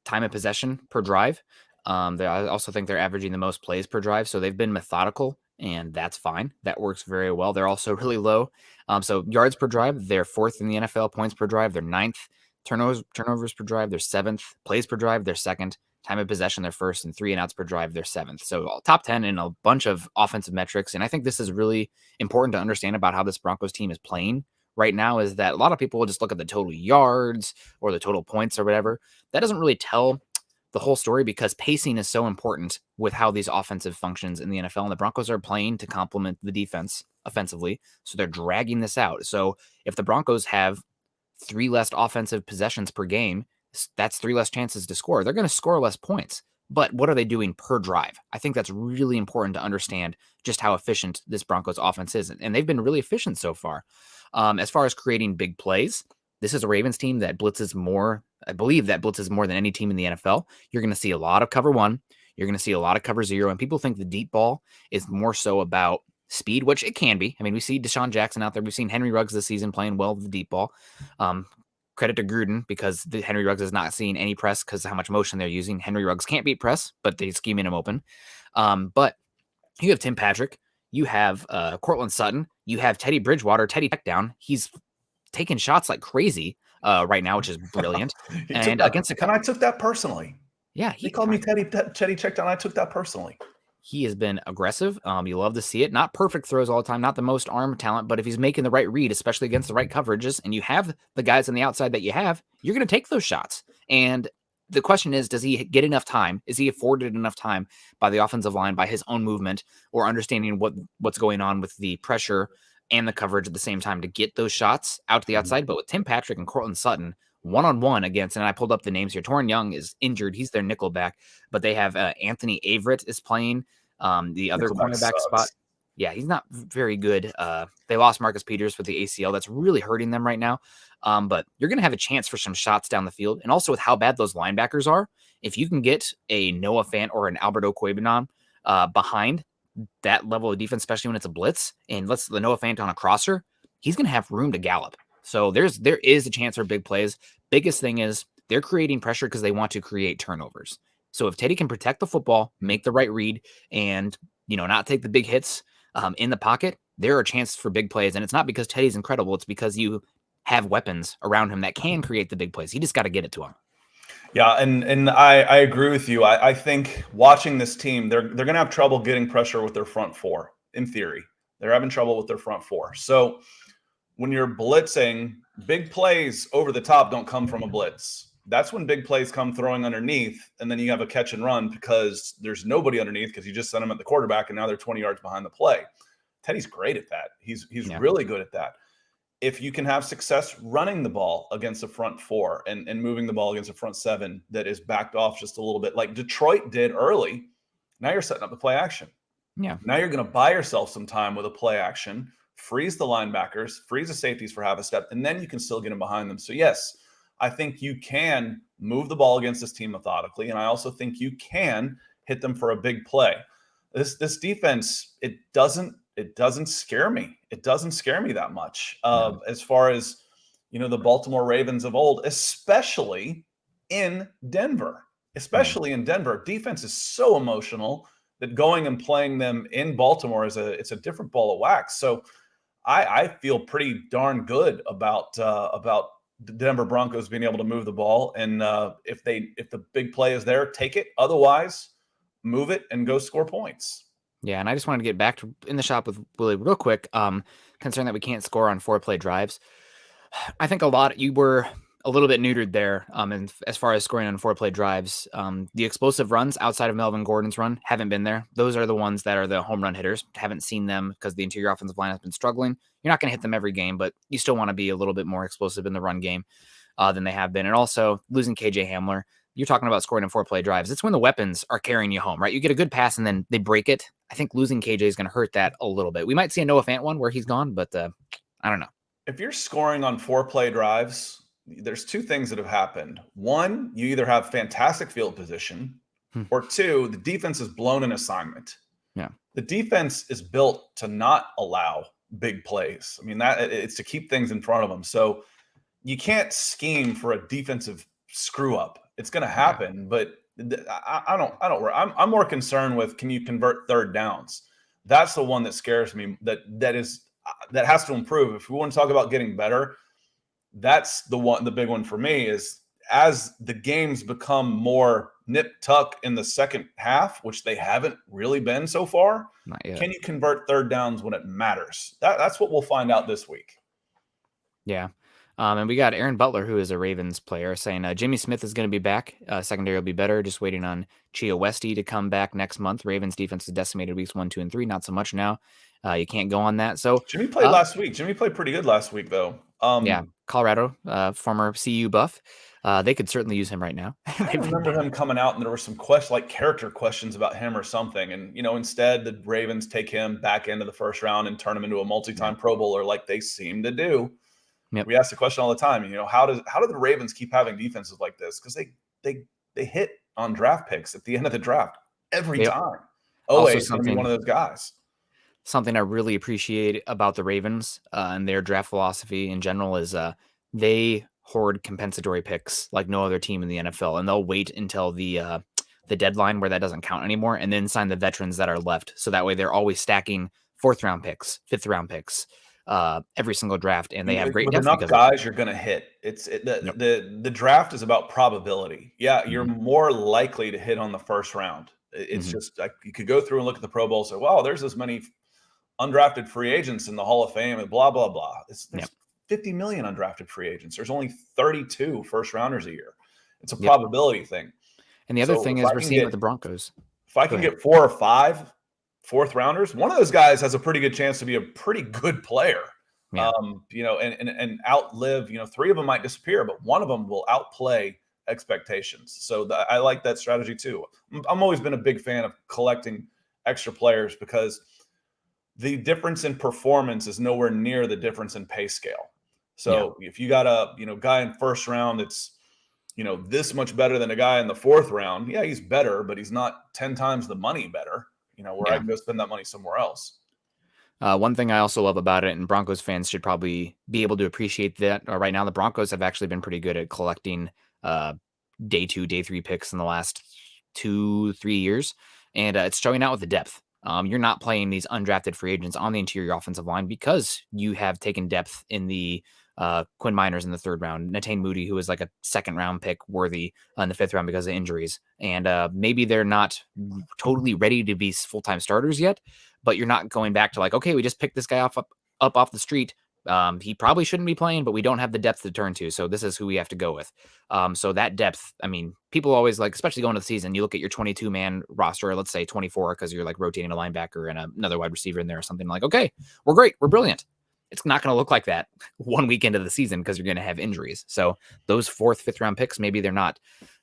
time of possession per drive. I also think they're averaging the most plays per drive, so they've been methodical, and that's fine. That works very well. They're also really low. So yards per drive, they're fourth in the NFL. Points per drive, they're ninth. Turnovers per drive, they're seventh. Plays per drive, they're second. Time of possession, they're first, and 3 and outs per drive, they're seventh. So top 10 in a bunch of offensive metrics. And I think this is really important to understand about how this Broncos team is playing right now, is that a lot of people will just look at the total yards or the total points or whatever. That doesn't really tell the whole story, because pacing is so important with how these offensive functions in the NFL. And the Broncos are playing to complement the defense offensively. So they're dragging this out. So if the Broncos have 3 less offensive possessions per game, that's 3 less chances to score. They're going to score less points. But what are they doing per drive? I think that's really important to understand just how efficient this Broncos offense is. And they've been really efficient so far. As far as creating big plays, this is a Ravens team that blitzes more. I believe that blitzes more than any team in the NFL. You're going to see a lot of cover 1. You're going to see a lot of cover 0. And people think the deep ball is more so about speed, which it can be. I mean, we see Deshaun Jackson out there. We've seen Henry Ruggs this season playing well with the deep ball. Credit to Gruden, because Henry Ruggs is not seeing any press because of how much motion they're using. Henry Ruggs can't beat press, but they're scheming him open. But you have Tim Patrick. You have Cortland Sutton. You have Teddy Bridgewater. Teddy check down. He's taking shots like crazy right now, which is brilliant. And I took that personally. Yeah. He called me Teddy check down. I took that personally. He has been aggressive. You love to see it. Not perfect throws all the time, not the most arm talent, but if he's making the right read, especially against the right coverages, and you have the guys on the outside that you have, you're going to take those shots. And the question is, does he get enough time? Is he afforded enough time by the offensive line, by his own movement, or understanding what's going on with the pressure and the coverage at the same time to get those shots out to the outside? But with Tim Patrick and Cortland Sutton, one-on-one against, and I pulled up the names here. Torrin Young is injured. He's their nickel back, but they have Anthony Averett is playing the other cornerback spot. Yeah, he's not very good. They lost Marcus Peters with the ACL. That's really hurting them right now. But you're going to have a chance for some shots down the field. And also with how bad those linebackers are, if you can get a Noah Fant or an Albert Okwuegbunam behind that level of defense, especially when it's a blitz, and let's the Noah Fant on a crosser, he's going to have room to gallop. So there is a chance for big plays. Biggest thing is they're creating pressure because they want to create turnovers. So if Teddy can protect the football, make the right read, and not take the big hits in the pocket, there are chances for big plays. And it's not because Teddy's incredible; it's because you have weapons around him that can create the big plays. You just got to get it to him. Yeah, and I agree with you. I think watching this team, they're going to have trouble getting pressure with their front four. In theory, they're having trouble with their front four. So when you're blitzing, big plays over the top don't come from a blitz. That's when big plays come throwing underneath, and then you have a catch and run because there's nobody underneath because you just sent them at the quarterback, and now they're 20 yards behind the play. Teddy's great at that. He's really good at that. If you can have success running the ball against a front four and moving the ball against a front seven that is backed off just a little bit, like Detroit did early, now you're setting up the play action. Yeah. Now you're going to buy yourself some time with a play action, freeze the linebackers, freeze the safeties for half a step, and then you can still get them behind them. So, yes, I think you can move the ball against this team methodically, and I also think you can hit them for a big play. This defense, it doesn't scare me. It doesn't scare me that much. As far as the Baltimore Ravens of old, especially in Denver. Defense is so emotional that going and playing them in Baltimore it's a different ball of wax. So I feel pretty darn good about the Denver Broncos being able to move the ball, and if the big play is there, take it. Otherwise, move it and go score points. Yeah, and I just wanted to get back to in the shop with Willie real quick. Concerned that we can't score on 4-play drives. I think you were a little bit neutered there. And as far as scoring on 4-play drives, the explosive runs outside of Melvin Gordon's run haven't been there. Those are the ones that are the home run hitters. Haven't seen them because the interior offensive line has been struggling. You're not going to hit them every game, but you still want to be a little bit more explosive in the run game than they have been. And also losing KJ Hamler. You're talking about scoring in 4-play drives. It's when the weapons are carrying you home, right? You get a good pass and then they break it. I think losing KJ is going to hurt that a little bit. We might see a Noah Fant one where he's gone, but I don't know. If you're scoring on 4-play drives, there's two things that have happened. One, you either have fantastic field position, or two, the defense has blown an assignment. Yeah. The defense is built to not allow big plays. I mean, it's to keep things in front of them. So you can't scheme for a defensive screw up. It's going to happen, but I don't worry. I'm more concerned with, can you convert third downs? That's the one that scares me. That has to improve. If we want to talk about getting better, that's the big one for me is as the games become more nip tuck in the second half, which they haven't really been so far. Not yet. Can you convert third downs when it matters? That's what we'll find out this week. Yeah. And we got Aaron Butler, who is a Ravens player, saying Jimmy Smith is going to be back. Secondary will be better. Just waiting on Chia Westy to come back next month. Ravens defense is decimated weeks 1, 2, and 3. Not so much now. You can't go on that. So Jimmy played last week. Jimmy played pretty good last week, though. Yeah, Colorado, former CU buff. They could certainly use him right now. I remember him coming out, and there were some character questions about him or something. And instead the Ravens take him back into the first round and turn him into a multi-time Pro Bowler, like they seem to do. Yep. We ask the question all the time. How do the Ravens keep having defenses like this? Because they hit on draft picks at the end of the draft every time. Is going to be one of those guys. Something I really appreciate about the Ravens and their draft philosophy in general is they hoard compensatory picks like no other team in the NFL, and they'll wait until the deadline where that doesn't count anymore, and then sign the veterans that are left. So that way they're always stacking 4th-round picks, 5th-round picks every single draft, and they have great depth. With enough guys, you're going to hit. The draft is about probability. Yeah, you're more likely to hit on the first round. It's just like you could go through and look at the Pro Bowl and say, "Wow, there's as many undrafted free agents in the Hall of Fame," and blah blah blah. There's 50 million undrafted free agents. There's only 32 first rounders a year. It's a probability thing. And the other thing is we're seeing with the Broncos. If I can get 4 or 5 4th rounders, one of those guys has a pretty good chance to be a pretty good player. Yeah. And outlive, 3 of them might disappear, but one of them will outplay expectations. So I like that strategy too. I'm always been a big fan of collecting extra players because the difference in performance is nowhere near the difference in pay scale. So if you got a, guy in first round, that's, this much better than a guy in the 4th round. Yeah, he's better, but he's not 10 times the money better, where I can go spend that money somewhere else. One thing I also love about it, and Broncos fans should probably be able to appreciate that right now, the Broncos have actually been pretty good at collecting day 2, day 3 picks in the last 2-3 years, and it's showing out with the depth. You're not playing these undrafted free agents on the interior offensive line because you have taken depth in the Quinn Miners in the 3rd round, Netane Moody, who was like a 2nd round pick worthy in the 5th round because of injuries. And maybe they're not totally ready to be full-time starters yet, but you're not going back to like, okay, we just picked this guy up off the street. He probably shouldn't be playing, but we don't have the depth to turn to. So this is who we have to go with. So that depth, I mean, people always like, especially going to the season, you look at your 22-man roster, or let's say 24, because you're like rotating a linebacker and another wide receiver in there or something, like, okay, we're great. We're brilliant. It's not going to look like that 1 week into the season because you're going to have injuries. So those 4th, 5th round picks, maybe they're not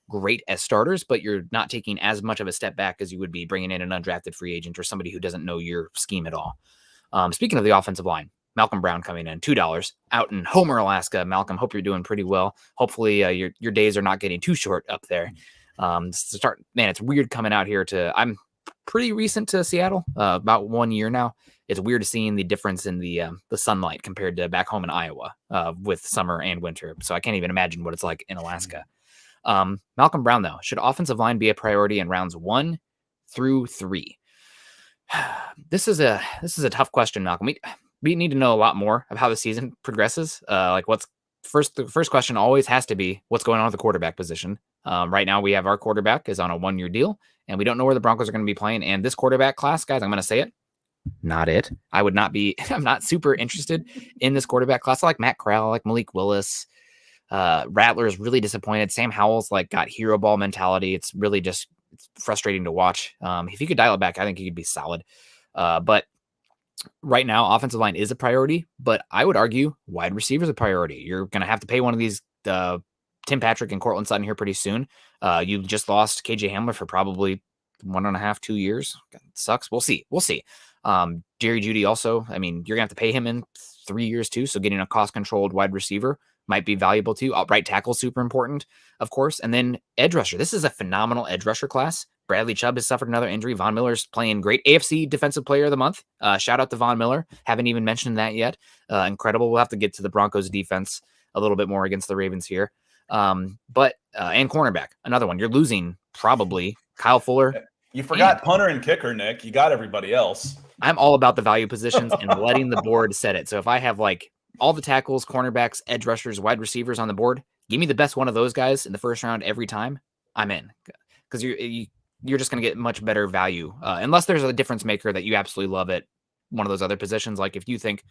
great as starters, but you're not taking as much of a step back as you would be bringing in an undrafted free agent or somebody who doesn't know your scheme at all. Speaking of the offensive line, Malcolm Brown coming in, $2 out in Homer, Alaska. Malcolm, hope you're doing pretty well. Hopefully your days are not getting too short up there. It's weird coming out here I'm pretty recent to Seattle, about 1 year now. It's weird seeing the difference in the sunlight compared to back home in Iowa with summer and winter. So I can't even imagine what it's like in Alaska. Malcolm Brown, though, should offensive line be a priority in rounds 1 through 3? This is a tough question, Malcolm. We need to know a lot more of how the season progresses. The first question always has to be what's going on with the quarterback position. Right now, we have our quarterback is on a 1-year deal, and we don't know where the Broncos are going to be playing. And this quarterback class, guys, I'm going to say it, not it. I'm not super interested in this quarterback class. I like Matt Corral, I like Malik Willis. Rattler is really disappointed. Sam Howell's got hero ball mentality. It's really just frustrating to watch. If he could dial it back, I think he could be solid. But right now, offensive line is a priority, but I would argue wide receiver is a priority. You're going to have to pay one of these Tim Patrick and Cortland Sutton here pretty soon. You just lost KJ Hamler for probably 1.5, 2 years. It sucks. We'll see. Jerry Jeudy also, I mean, you're going to have to pay him in 3 years too. So getting a cost-controlled wide receiver might be valuable too. Right tackle, super important, of course. And then edge rusher. This is a phenomenal edge rusher class. Bradley Chubb has suffered another injury. Von Miller's playing great. AFC Defensive Player of the Month. Shout out to Von Miller. Haven't even mentioned that yet. Incredible. We'll have to get to the Broncos defense a little bit more against the Ravens here. And cornerback, another one. You're losing probably Kyle Fuller. You forgot punter and kicker, Nick. You got everybody else. I'm all about the value positions and letting the board set it. So if I have all the tackles, cornerbacks, edge rushers, wide receivers on the board, give me the best one of those guys in the first round every time. I'm in, because you're just going to get much better value, unless there's a difference maker that you absolutely love at one of those other positions. Like if you think,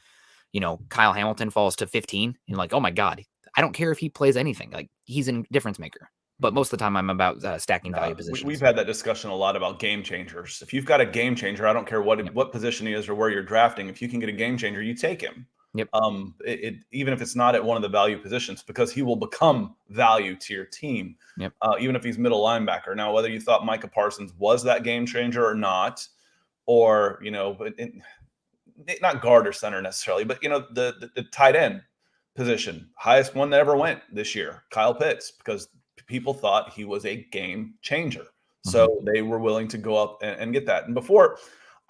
Kyle Hamilton falls to 15, you're like, oh my God, I don't care if he plays anything. Like he's a difference maker. But most of the time, I'm about stacking value positions. We've had that discussion a lot about game changers. If you've got a game changer, I don't care what position he is or where you're drafting. If you can get a game changer, you take him. Yep. Even if it's not at one of the value positions, because he will become value to your team. Yep. Even if he's middle linebacker. Now, whether you thought Micah Parsons was that game changer or not, or not guard or center necessarily, but the tight end position, highest one that ever went this year, Kyle Pitts, because people thought he was a game changer. So they were willing to go up and get that. And before,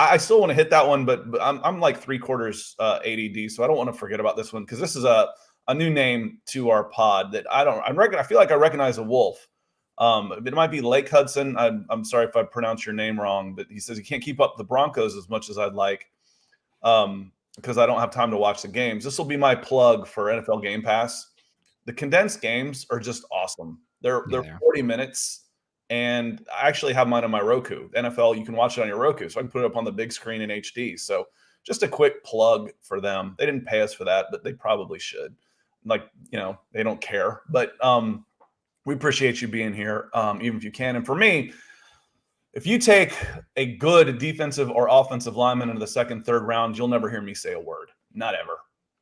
I still want to hit that one, but I'm like 3/4 ADD, so I don't want to forget about this one, because this is a new name to our pod that I feel like I recognize a wolf. It might be Lake Hudson. I'm sorry if I pronounce your name wrong, but he says he can't keep up the Broncos as much as I'd like, because I don't have time to watch the games. This will be my plug for NFL Game Pass. The condensed games are just awesome. They're 40 minutes, and I actually have mine on my Roku. NFL, you can watch it on your Roku, so I can put it up on the big screen in HD. So just a quick plug for them. They didn't pay us for that, but they probably should. They don't care. But we appreciate you being here, even if you can. And for me, if you take a good defensive or offensive lineman into the second, third round, you'll never hear me say a word. Not ever.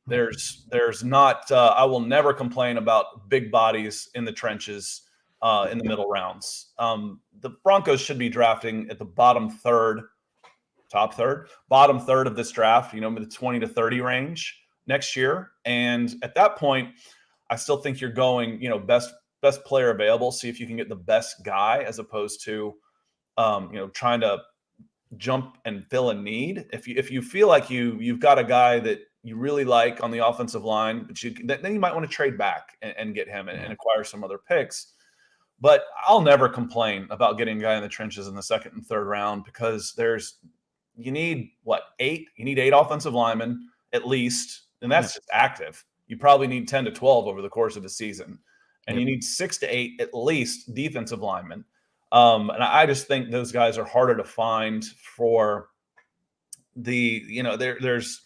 There's not. I will never complain about big bodies in the trenches in the middle rounds. The Broncos should be drafting at the bottom third of this draft. The 20 to 30 range next year. And at that point, I still think you're going, best player available. See if you can get the best guy, as opposed to, trying to jump and fill a need. If you feel like you've got a guy that you really like on the offensive line, but then you might want to trade back and get him and acquire some other picks. But I'll never complain about getting a guy in the trenches in the second and third round because you need eight? You need 8 offensive linemen at least, and that's just active. You probably need 10 to 12 over the course of the season. And you need 6 to 8 at least defensive linemen. And I just think those guys are harder to find for there's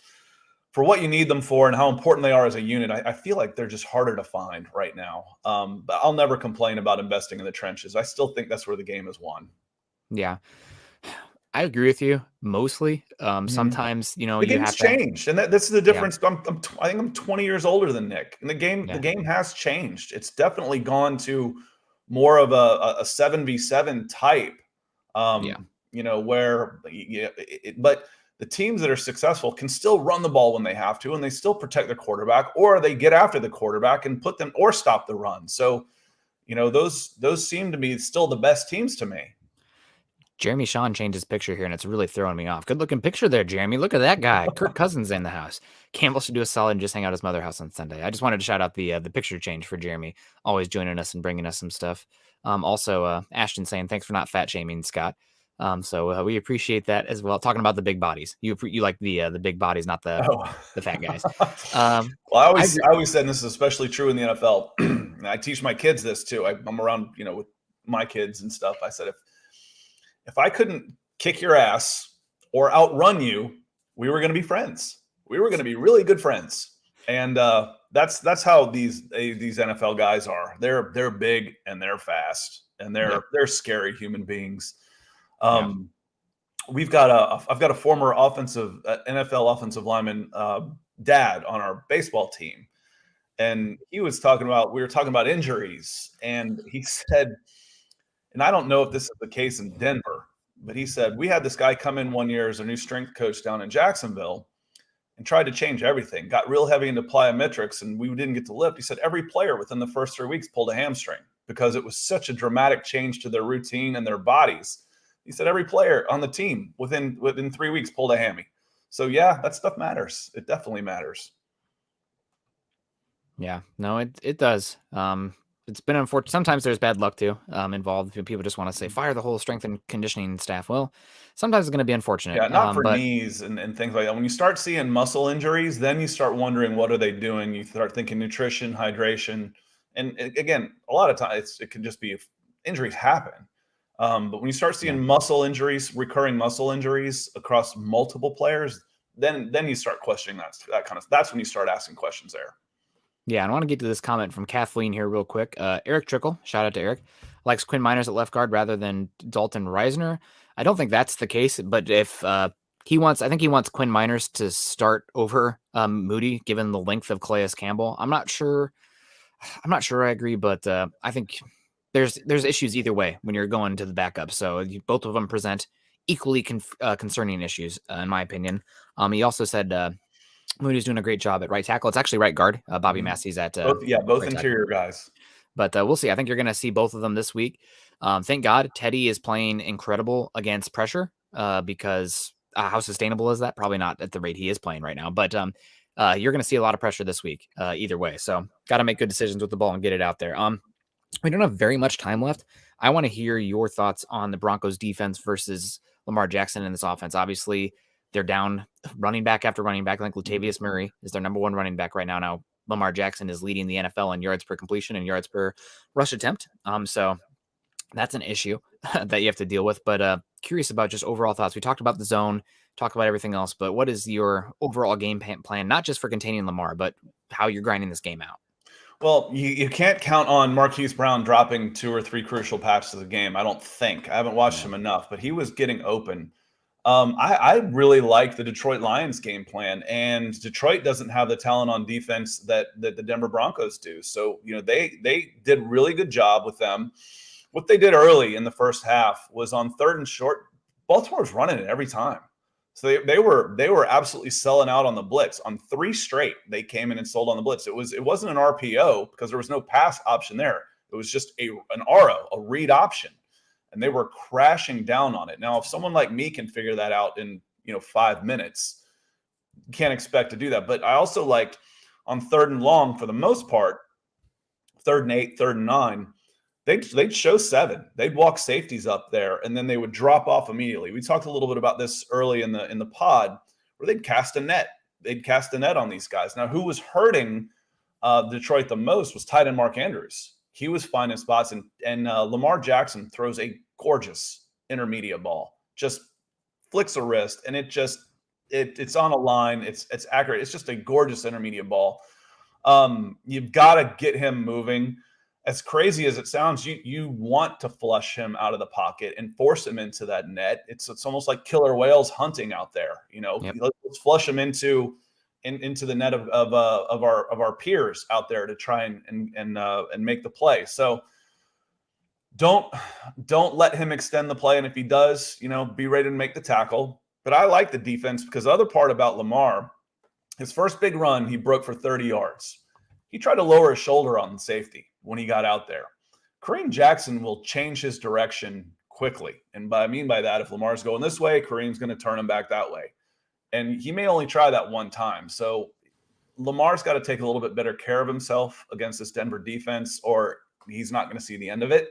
for what you need them for and how important they are as a unit. I feel like they're just harder to find right now. But I'll never complain about investing in the trenches. I still think that's where the game is won. Yeah. I agree with you mostly. Sometimes, the you game's have to. changed, and that's the difference. I think I'm 20 years older than Nick, and the game has changed. It's definitely gone to more of a 7v7 type. Where but the teams that are successful can still run the ball when they have to, and they still protect their quarterback, or they get after the quarterback and put them or stop the run. So, those seem to be still the best teams to me. Jeremy Shawn changed his picture here, and it's really throwing me off. Good looking picture there, Jeremy. Look at that guy. Kirk Cousins in the house. Campbell should do a solid and just hang out at his mother's house on Sunday. I just wanted to shout out the picture change for Jeremy, always joining us and bringing us some stuff. Also, Ashton saying thanks for not fat shaming Scott. So we appreciate that as well. Talking about the big bodies, you like the big bodies, not the fat guys. Well, I always said, and this is especially true in the NFL. And I teach my kids this too. I'm around, with my kids and stuff. I said, if I couldn't kick your ass or outrun you, we were going to be friends. We were going to be really good friends. And that's how these NFL guys are. They're big and they're fast and they're scary human beings. I've got a former NFL offensive lineman dad on our baseball team, and we were talking about injuries, and he said, and I don't know if this is the case in Denver, but he said, we had this guy come in one year as a new strength coach down in Jacksonville and tried to change everything, got real heavy into plyometrics, and we didn't get to lift. He said every player within the first 3 weeks pulled a hamstring because it was such a dramatic change to their routine and their bodies. He said every player on the team within 3 weeks pulled a hammy. So, yeah, that stuff matters. It definitely matters. Yeah, no, it does. It's been unfortunate. Sometimes there's bad luck too involved. People just want to say fire the whole strength and conditioning staff. Well, sometimes it's going to be unfortunate. Yeah, not for knees and things like that. When you start seeing muscle injuries, then you start wondering what are they doing. You start thinking nutrition, hydration, and again, a lot of times it can just be injuries happen. But when you start seeing muscle injuries, recurring muscle injuries across multiple players, then you start questioning that kind of. That's when you start asking questions there. Yeah, I want to get to this comment from Kathleen here real quick. Eric Trickle, shout out to Eric, likes Quinn Miners at left guard rather than Dalton Reisner. I don't think that's the case, but if I think he wants Quinn Miners to start over Moody, given the length of Calais Campbell. I'm not sure I agree, but I think there's issues either way when you're going to the backup. So both of them present equally concerning issues, in my opinion. He also said Moody's doing a great job at right tackle. It's actually right guard. Bobby Massey's at both right interior tackle. Guys. But we'll see. I think you're going to see both of them this week. Thank God Teddy is playing incredible against pressure because how sustainable is that? Probably not at the rate he is playing right now. But you're going to see a lot of pressure this week either way. So got to make good decisions with the ball and get it out there. We don't have very much time left. I want to hear your thoughts on the Broncos defense versus Lamar Jackson in this offense. Obviously, they're down running back after running back. I think Latavius Murray is their number one running back right now. Now, Lamar Jackson is leading the NFL in yards per completion and yards per rush attempt. So that's an issue that you have to deal with. But curious about just overall thoughts. We talked about the zone, talked about everything else, but what is your overall game plan, not just for containing Lamar, but how you're grinding this game out? Well, you can't count on Marquise Brown dropping 2 or 3 crucial passes a game. I don't think. I haven't watched him enough, but he was getting open. I really like the Detroit Lions game plan, and Detroit doesn't have the talent on defense that the Denver Broncos do. So, they did a really good job with them. What they did early in the first half was on 3rd and short, Baltimore was running it every time. So they were absolutely selling out on the blitz. On 3 straight, they came in and sold on the blitz. It wasn't an RPO because there was no pass option there. It was just an RO, a read option. And they were crashing down on it. Now, if someone like me can figure that out in 5 minutes, can't expect to do that. But I also liked on 3rd and long, for the most part, 3rd and 8, 3rd and 9, they'd show 7. They'd walk safeties up there, and then they would drop off immediately. We talked a little bit about this early in the pod, where they'd cast a net. They'd cast a net on these guys. Now, who was hurting Detroit the most was tight end Mark Andrews. He was finding spots, and Lamar Jackson throws a gorgeous intermediate ball, just flicks a wrist, and it's on a line. It's accurate. It's just a gorgeous intermediate ball. You've got to get him moving. As crazy as it sounds, you want to flush him out of the pocket and force him into that net. It's almost like killer whales hunting out there. Yep. Let's flush him into the net of our peers out there to try and make the play. So don't let him extend the play. And if he does, be ready to make the tackle. But I like the defense, because the other part about Lamar, his first big run, he broke for 30 yards. He tried to lower his shoulder on safety when he got out there. Kareem Jackson will change his direction quickly. And I mean by that, if Lamar's going this way, Kareem's going to turn him back that way. And he may only try that one time. So Lamar's got to take a little bit better care of himself against this Denver defense, or he's not going to see the end of it.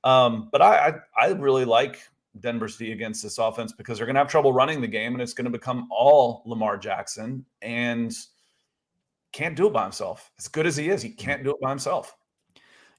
But I really like Denver's D against this offense, because they're going to have trouble running the game, and it's going to become all Lamar Jackson, and can't do it by himself. As good as he is, he can't do it by himself.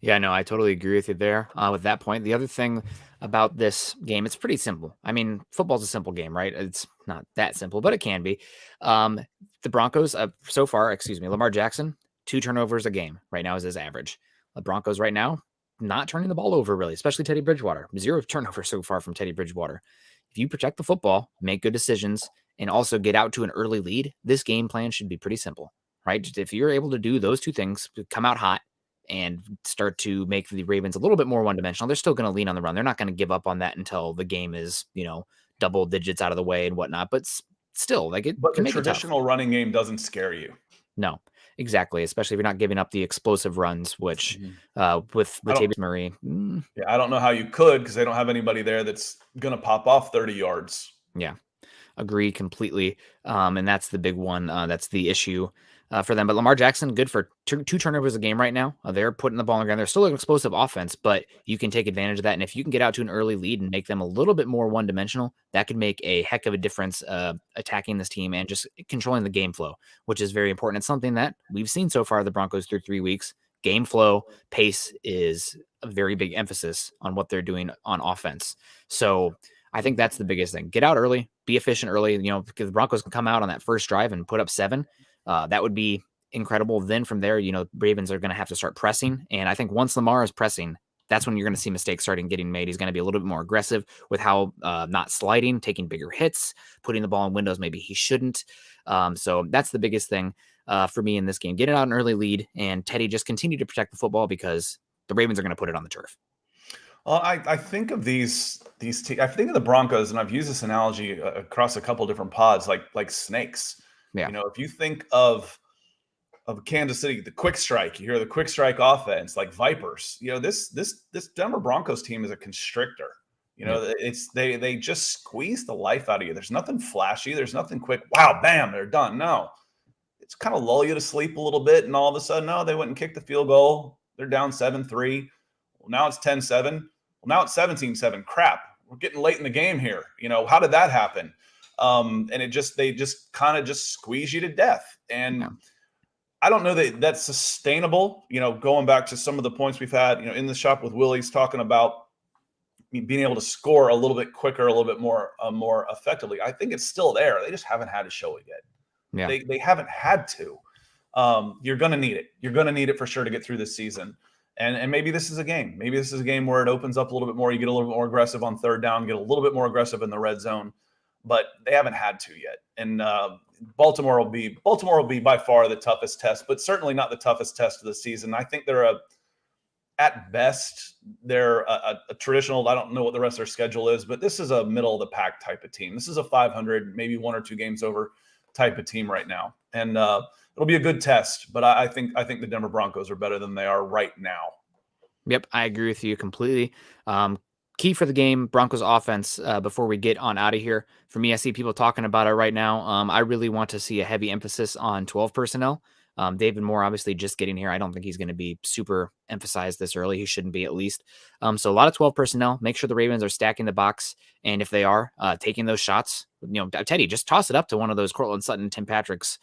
Yeah, no, I totally agree with you there with that point. The other thing about this game, it's pretty simple. I mean, football's a simple game, right? It's not that simple, but it can be. The Broncos, Lamar Jackson, 2 turnovers a game right now is his average. The Broncos right now, not turning the ball over really, especially Teddy Bridgewater. 0 turnovers so far from Teddy Bridgewater. If you protect the football, make good decisions, and also get out to an early lead, this game plan should be pretty simple, right? Just if you're able to do those 2 things, come out hot and start to make the Ravens a little bit more one-dimensional, they're still going to lean on the run. They're not going to give up on that until the game is, double digits out of the way and whatnot. But still, like it But can the make traditional running game doesn't scare you. No, exactly. Especially if you're not giving up the explosive runs, which with Latavius Murray. Yeah, I don't know how you could, because they don't have anybody there that's going to pop off 30 yards. Yeah, agree completely. And that's the big one. That's the issue for them. But Lamar Jackson, good for 2 turnovers a game right now. They're putting the ball on the ground. They're still an explosive offense, but you can take advantage of that. And if you can get out to an early lead and make them a little bit more one-dimensional, that could make a heck of a difference attacking this team and just controlling the game flow, which is very important. It's something that we've seen so far the Broncos through 3 weeks. Game flow, pace is a very big emphasis on what they're doing on offense. So I think that's the biggest thing. Get out early, be efficient early, because the Broncos can come out on that first drive and put up 7. That would be incredible. Then from there, Ravens are going to have to start pressing. And I think once Lamar is pressing, that's when you're going to see mistakes starting getting made. He's going to be a little bit more aggressive with how not sliding, taking bigger hits, putting the ball in windows maybe he shouldn't. So that's the biggest thing for me in this game. Get it out an early lead, and Teddy just continue to protect the football, because the Ravens are going to put it on the turf. Well, I think of these I think of the Broncos, and I've used this analogy across a couple different pods, like snakes. Yeah. If you think of Kansas City, the quick strike, you hear the quick strike offense, like vipers. This Denver Broncos team is a constrictor. It's they just squeeze the life out of you. There's nothing flashy. There's nothing quick. Wow, bam, they're done. No, it's kind of lull you to sleep a little bit, and all of a sudden, no, they went and kicked the field goal. They're down 7-3. Well, now it's 10-7. Well, now it's 17-7. Crap, we're getting late in the game here. How did that happen? And they just kind of squeeze you to death. And I don't know that that's sustainable. Going back to some of the points we've had, in the shop with Willie's talking about being able to score a little bit quicker, a little bit more effectively. I think it's still there. They just haven't had to show it yet. Yeah. They haven't had to. You're going to need it. You're going to need it for sure to get through this season. And maybe this is a game. Maybe this is a game where it opens up a little bit more. You get a little bit more aggressive on 3rd down, get a little bit more aggressive in the red zone, but they haven't had to yet. And Baltimore will be by far the toughest test, but certainly not the toughest test of the season. I think at best, they're a traditional. I don't know what the rest of their schedule is, but this is a middle of the pack type of team. This is a 500, maybe 1 or 2 games over type of team right now. And it'll be a good test, but I think the Denver Broncos are better than they are right now. Yep, I agree with you completely. key for the game, Broncos offense, before we get on out of here. For me, I see people talking about it right now. I really want to see a heavy emphasis on 12 personnel. David Moore, obviously, just getting here. I don't think he's going to be super emphasized this early. He shouldn't be, at least. So a lot of 12 personnel. Make sure the Ravens are stacking the box. And if they are, taking those shots, Teddy, just toss it up to one of those Cortland Sutton, Tim Patrick's,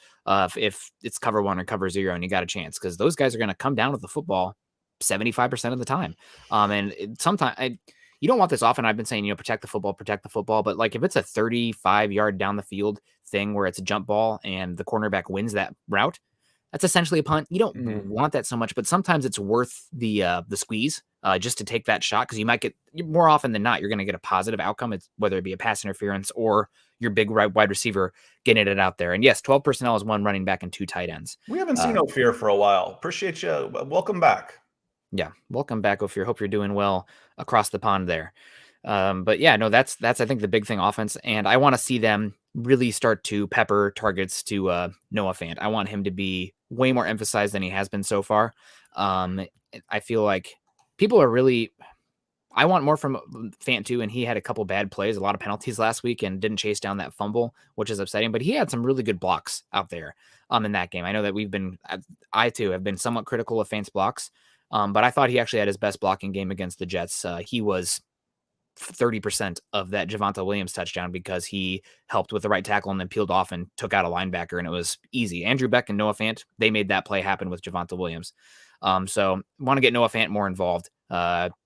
if it's cover 1 or cover 0 and you got a chance. Because those guys are going to come down with the football 75% of the time. And sometimes you don't want this often. I've been saying, protect the football. But like if it's a 35-yard down the field thing where it's a jump ball and the cornerback wins that route, that's essentially a punt. You don't want that so much, but sometimes it's worth the squeeze just to take that shot because you might get, more often than not, you're going to get a positive outcome. It's whether it be a pass interference or your big wide receiver getting it out there. And yes, 12 personnel is 1 running back and 2 tight ends. We haven't seen Ophir for a while. Appreciate you. Welcome back. Yeah, welcome back, Ophir. Hope you're doing well across the pond there. But yeah, no, that's I think the big thing offense, and I want to see them really start to pepper targets to Noah Fant. I want him to be way more emphasized than he has been so far. I feel like people are really. I want more from Fant too, and he had a couple bad plays, a lot of penalties last week, and didn't chase down that fumble, which is upsetting. But he had some really good blocks out there in that game. I know that I too have been somewhat critical of Fant's blocks. But I thought he actually had his best blocking game against the Jets. He was 30% of that Javonte Williams touchdown because he helped with the right tackle and then peeled off and took out a linebacker, and it was easy. Andrew Beck and Noah Fant, they made that play happen with Javonte Williams. So want to get Noah Fant more involved,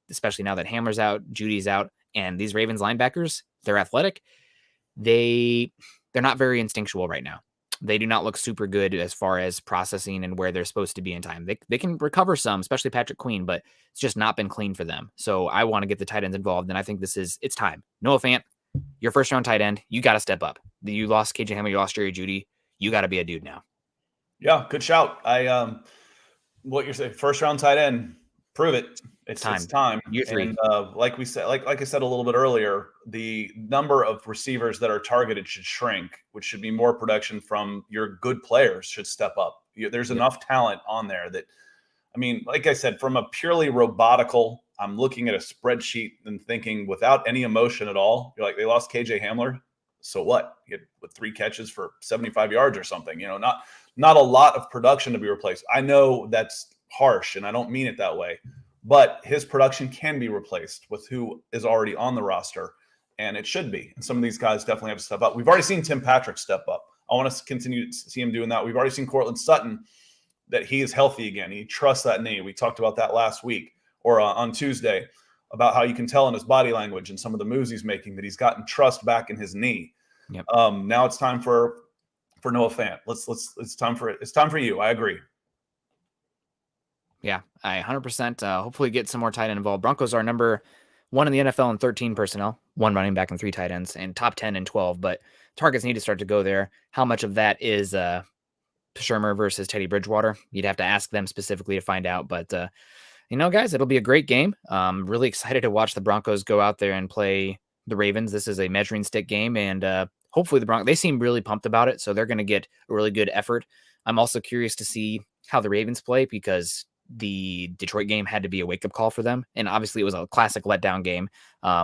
especially now that Hamler's out, Judy's out, and these Ravens linebackers, they're athletic. They're not very instinctual right now. They do not look super good as far as processing and where they're supposed to be in time. They can recover some, especially Patrick Queen, but it's just not been clean for them. So I want to get the tight ends involved, and I think it's time. Noah Fant, your first round tight end, you got to step up. You lost KJ Hamler, you lost Jerry Judy. You got to be a dude now. Yeah, good shout. What you're saying, first round tight end, prove it. It's time. Year 3. And like we said, like I said a little bit earlier, the number of receivers that are targeted should shrink, which should be more production from your good players should step up. There's enough talent on there that, I mean, like I said, from a purely robotical, I'm looking at a spreadsheet and thinking without any emotion at all. You're like, they lost KJ Hamler. So what? You had 3 catches for 75 yards or something, not a lot of production to be replaced. I know that's harsh and I don't mean it that way, but his production can be replaced with who is already on the roster, and it should be. And some of these guys definitely have to step up. We've already seen Tim Patrick step up. I want to continue to see him doing that. We've already seen Cortland Sutton, that he is healthy again. He trusts that knee. We talked about that last week or on Tuesday about how you can tell in his body language and some of the moves he's making that he's gotten trust back in his knee. Yep. Now it's time for Noah Fant. It's time for you. I agree. Yeah, I 100%. Hopefully get some more tight end involved. Broncos are number 1 in the NFL in 13 personnel, 1 running back and 3 tight ends, and top 10 in 12. But targets need to start to go there. How much of that is Shermer versus Teddy Bridgewater? You'd have to ask them specifically to find out. But guys, it'll be a great game. I'm really excited to watch the Broncos go out there and play the Ravens. This is a measuring stick game, and hopefully the Broncos, they seem really pumped about it, so they're going to get a really good effort. I'm also curious to see how the Ravens play because the Detroit game had to be a wake-up call for them, and obviously it was a classic letdown game.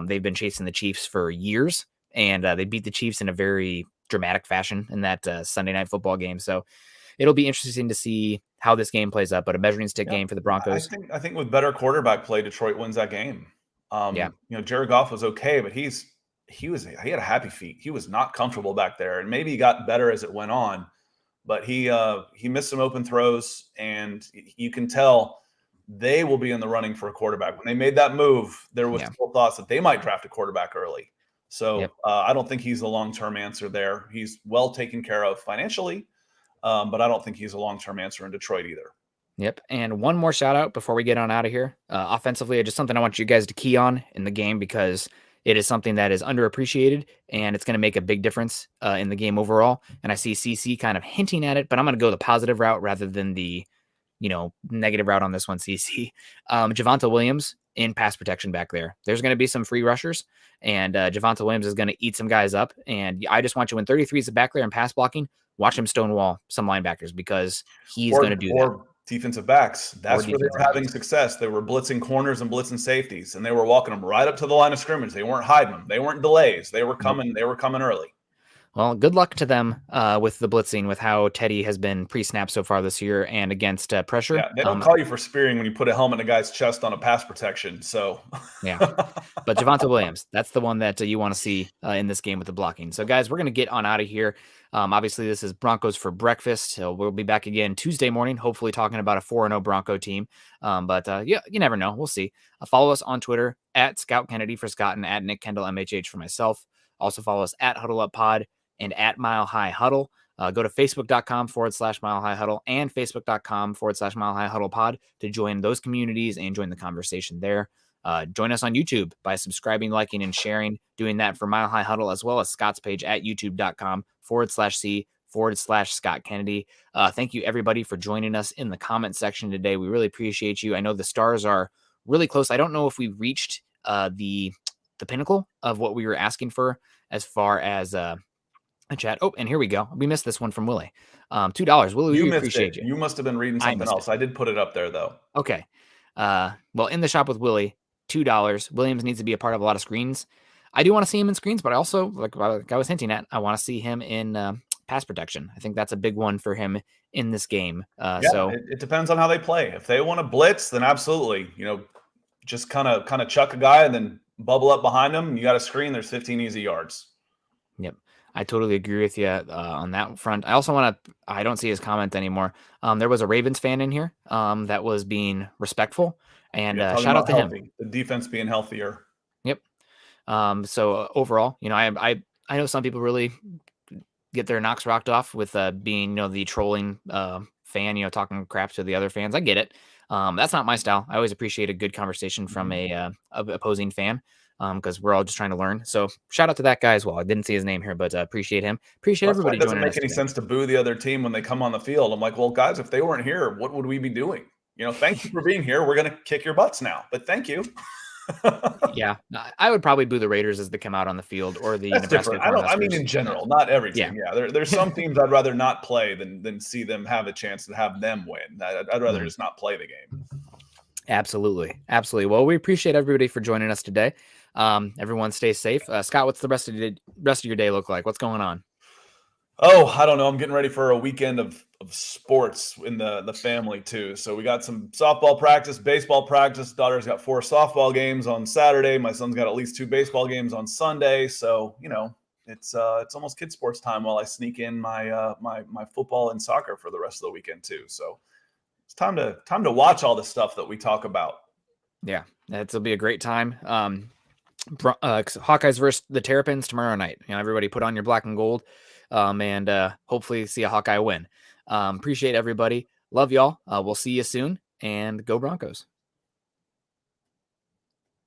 They've been chasing the Chiefs for years, and they beat the Chiefs in a very dramatic fashion in that Sunday night football game. So it'll be interesting to see how this game plays up, but a measuring stick game for the Broncos. I think with better quarterback play, Detroit wins that game. Jared Goff was okay, but he had a happy feet. He was not comfortable back there, and maybe he got better as it went on. But he missed some open throws, and you can tell they will be in the running for a quarterback. When they made that move, there was still thoughts that they might draft a quarterback early. So I don't think he's the long-term answer there. He's well taken care of financially, but I don't think he's a long-term answer in Detroit either. Yep. And one more shout out before we get on out of here. Offensively, just something I want you guys to key on in the game because it is something that is underappreciated and it's going to make a big difference in the game overall. And I see CC kind of hinting at it, but I'm going to go the positive route rather than the, negative route on this one, CC. Javonte Williams in pass protection back there. There's going to be some free rushers, and Javonte Williams is going to eat some guys up. And I just want you, when 33 is back there in pass blocking, watch him stonewall some linebackers because he's going to do that. defensive backs. or That's where they defensive were having backs. success. They were blitzing corners and blitzing safeties, and they were walking them right up to the line of scrimmage. They weren't hiding them. They weren't delays. They were Nope. coming. They were coming early. Well, good luck to them with the blitzing, with how Teddy has been pre-snap so far this year and against pressure. Yeah, they don't call you for spearing when you put a helmet in a guy's chest on a pass protection. So, yeah. But Javonte Williams, that's the one that you want to see in this game with the blocking. So, guys, we're going to get on out of here. Obviously, this is Broncos for breakfast. So we'll be back again Tuesday morning, hopefully talking about a 4-0 Bronco team. But yeah, you never know. We'll see. Follow us on Twitter at Scout Kennedy for Scott and at Nick Kendell MHH for myself. Also follow us at Huddle Up Pod and at Mile High Huddle. Go to facebook.com/Mile High Huddle and facebook.com/Mile High Huddle Pod to join those communities and join the conversation there. Join us on YouTube by subscribing, liking, and sharing, doing that for Mile High Huddle, as well as Scott's page at youtube.com/C/Scott Kennedy. Thank you, everybody, for joining us in the comment section today. We really appreciate you. I know the stars are really close. I don't know if we've reached the pinnacle of what we were asking for as far as a chat. Oh, and here we go. We missed this one from Willie. $2. Willie, you we missed appreciate it. you. You must have been reading something else. I did put it up there, though. Okay. Well, in the shop with Willie, $2. Williams needs to be a part of a lot of screens. I do want to see him in screens, but I also, like I was hinting at, I want to see him in pass protection. I think that's a big one for him in this game. So it depends on how they play. If they want to blitz, then absolutely. Just kind of chuck a guy and then bubble up behind him. You got a screen. There's 15 easy yards. Yep. I totally agree with you on that front. I also want to, I don't see his comment anymore. There was a Ravens fan in here that was being respectful, and shout out to him. The defense being healthier. Yep. So overall, I know some people really get their knocks rocked off with being, the trolling fan, talking crap to the other fans. I get it. That's not my style. I always appreciate a good conversation from a opposing fan. Because we're all just trying to learn. So shout out to that guy as well. I didn't see his name here, but appreciate him. Appreciate everybody joining us. It doesn't make any sense to boo the other team when they come on the field. I'm like, well, guys, if they weren't here, what would we be doing? Thank you for being here. We're going to kick your butts now, but thank you. Yeah, I would probably boo the Raiders as they come out on the field, or the Nebraska. I mean, in general, not every team. Yeah, there's some teams I'd rather not play than see them have a chance to have them win. I'd rather just not play the game. Absolutely. Well, we appreciate everybody for joining us today. Everyone stay safe. Scott, what's the rest of your day look like? What's going on? Oh, I don't know. I'm getting ready for a weekend of sports in the family too. So we got some softball practice, baseball practice. Daughter's got 4 softball games on Saturday. My son's got at least 2 baseball games on Sunday. So, it's almost kid sports time while I sneak in my my football and soccer for the rest of the weekend too. So it's time to watch all the stuff that we talk about. Yeah, it'll be a great time. Hawkeyes versus the Terrapins tomorrow night. Everybody put on your black and gold, and hopefully see a Hawkeye win. Appreciate everybody. Love y'all. We'll see you soon, and go Broncos.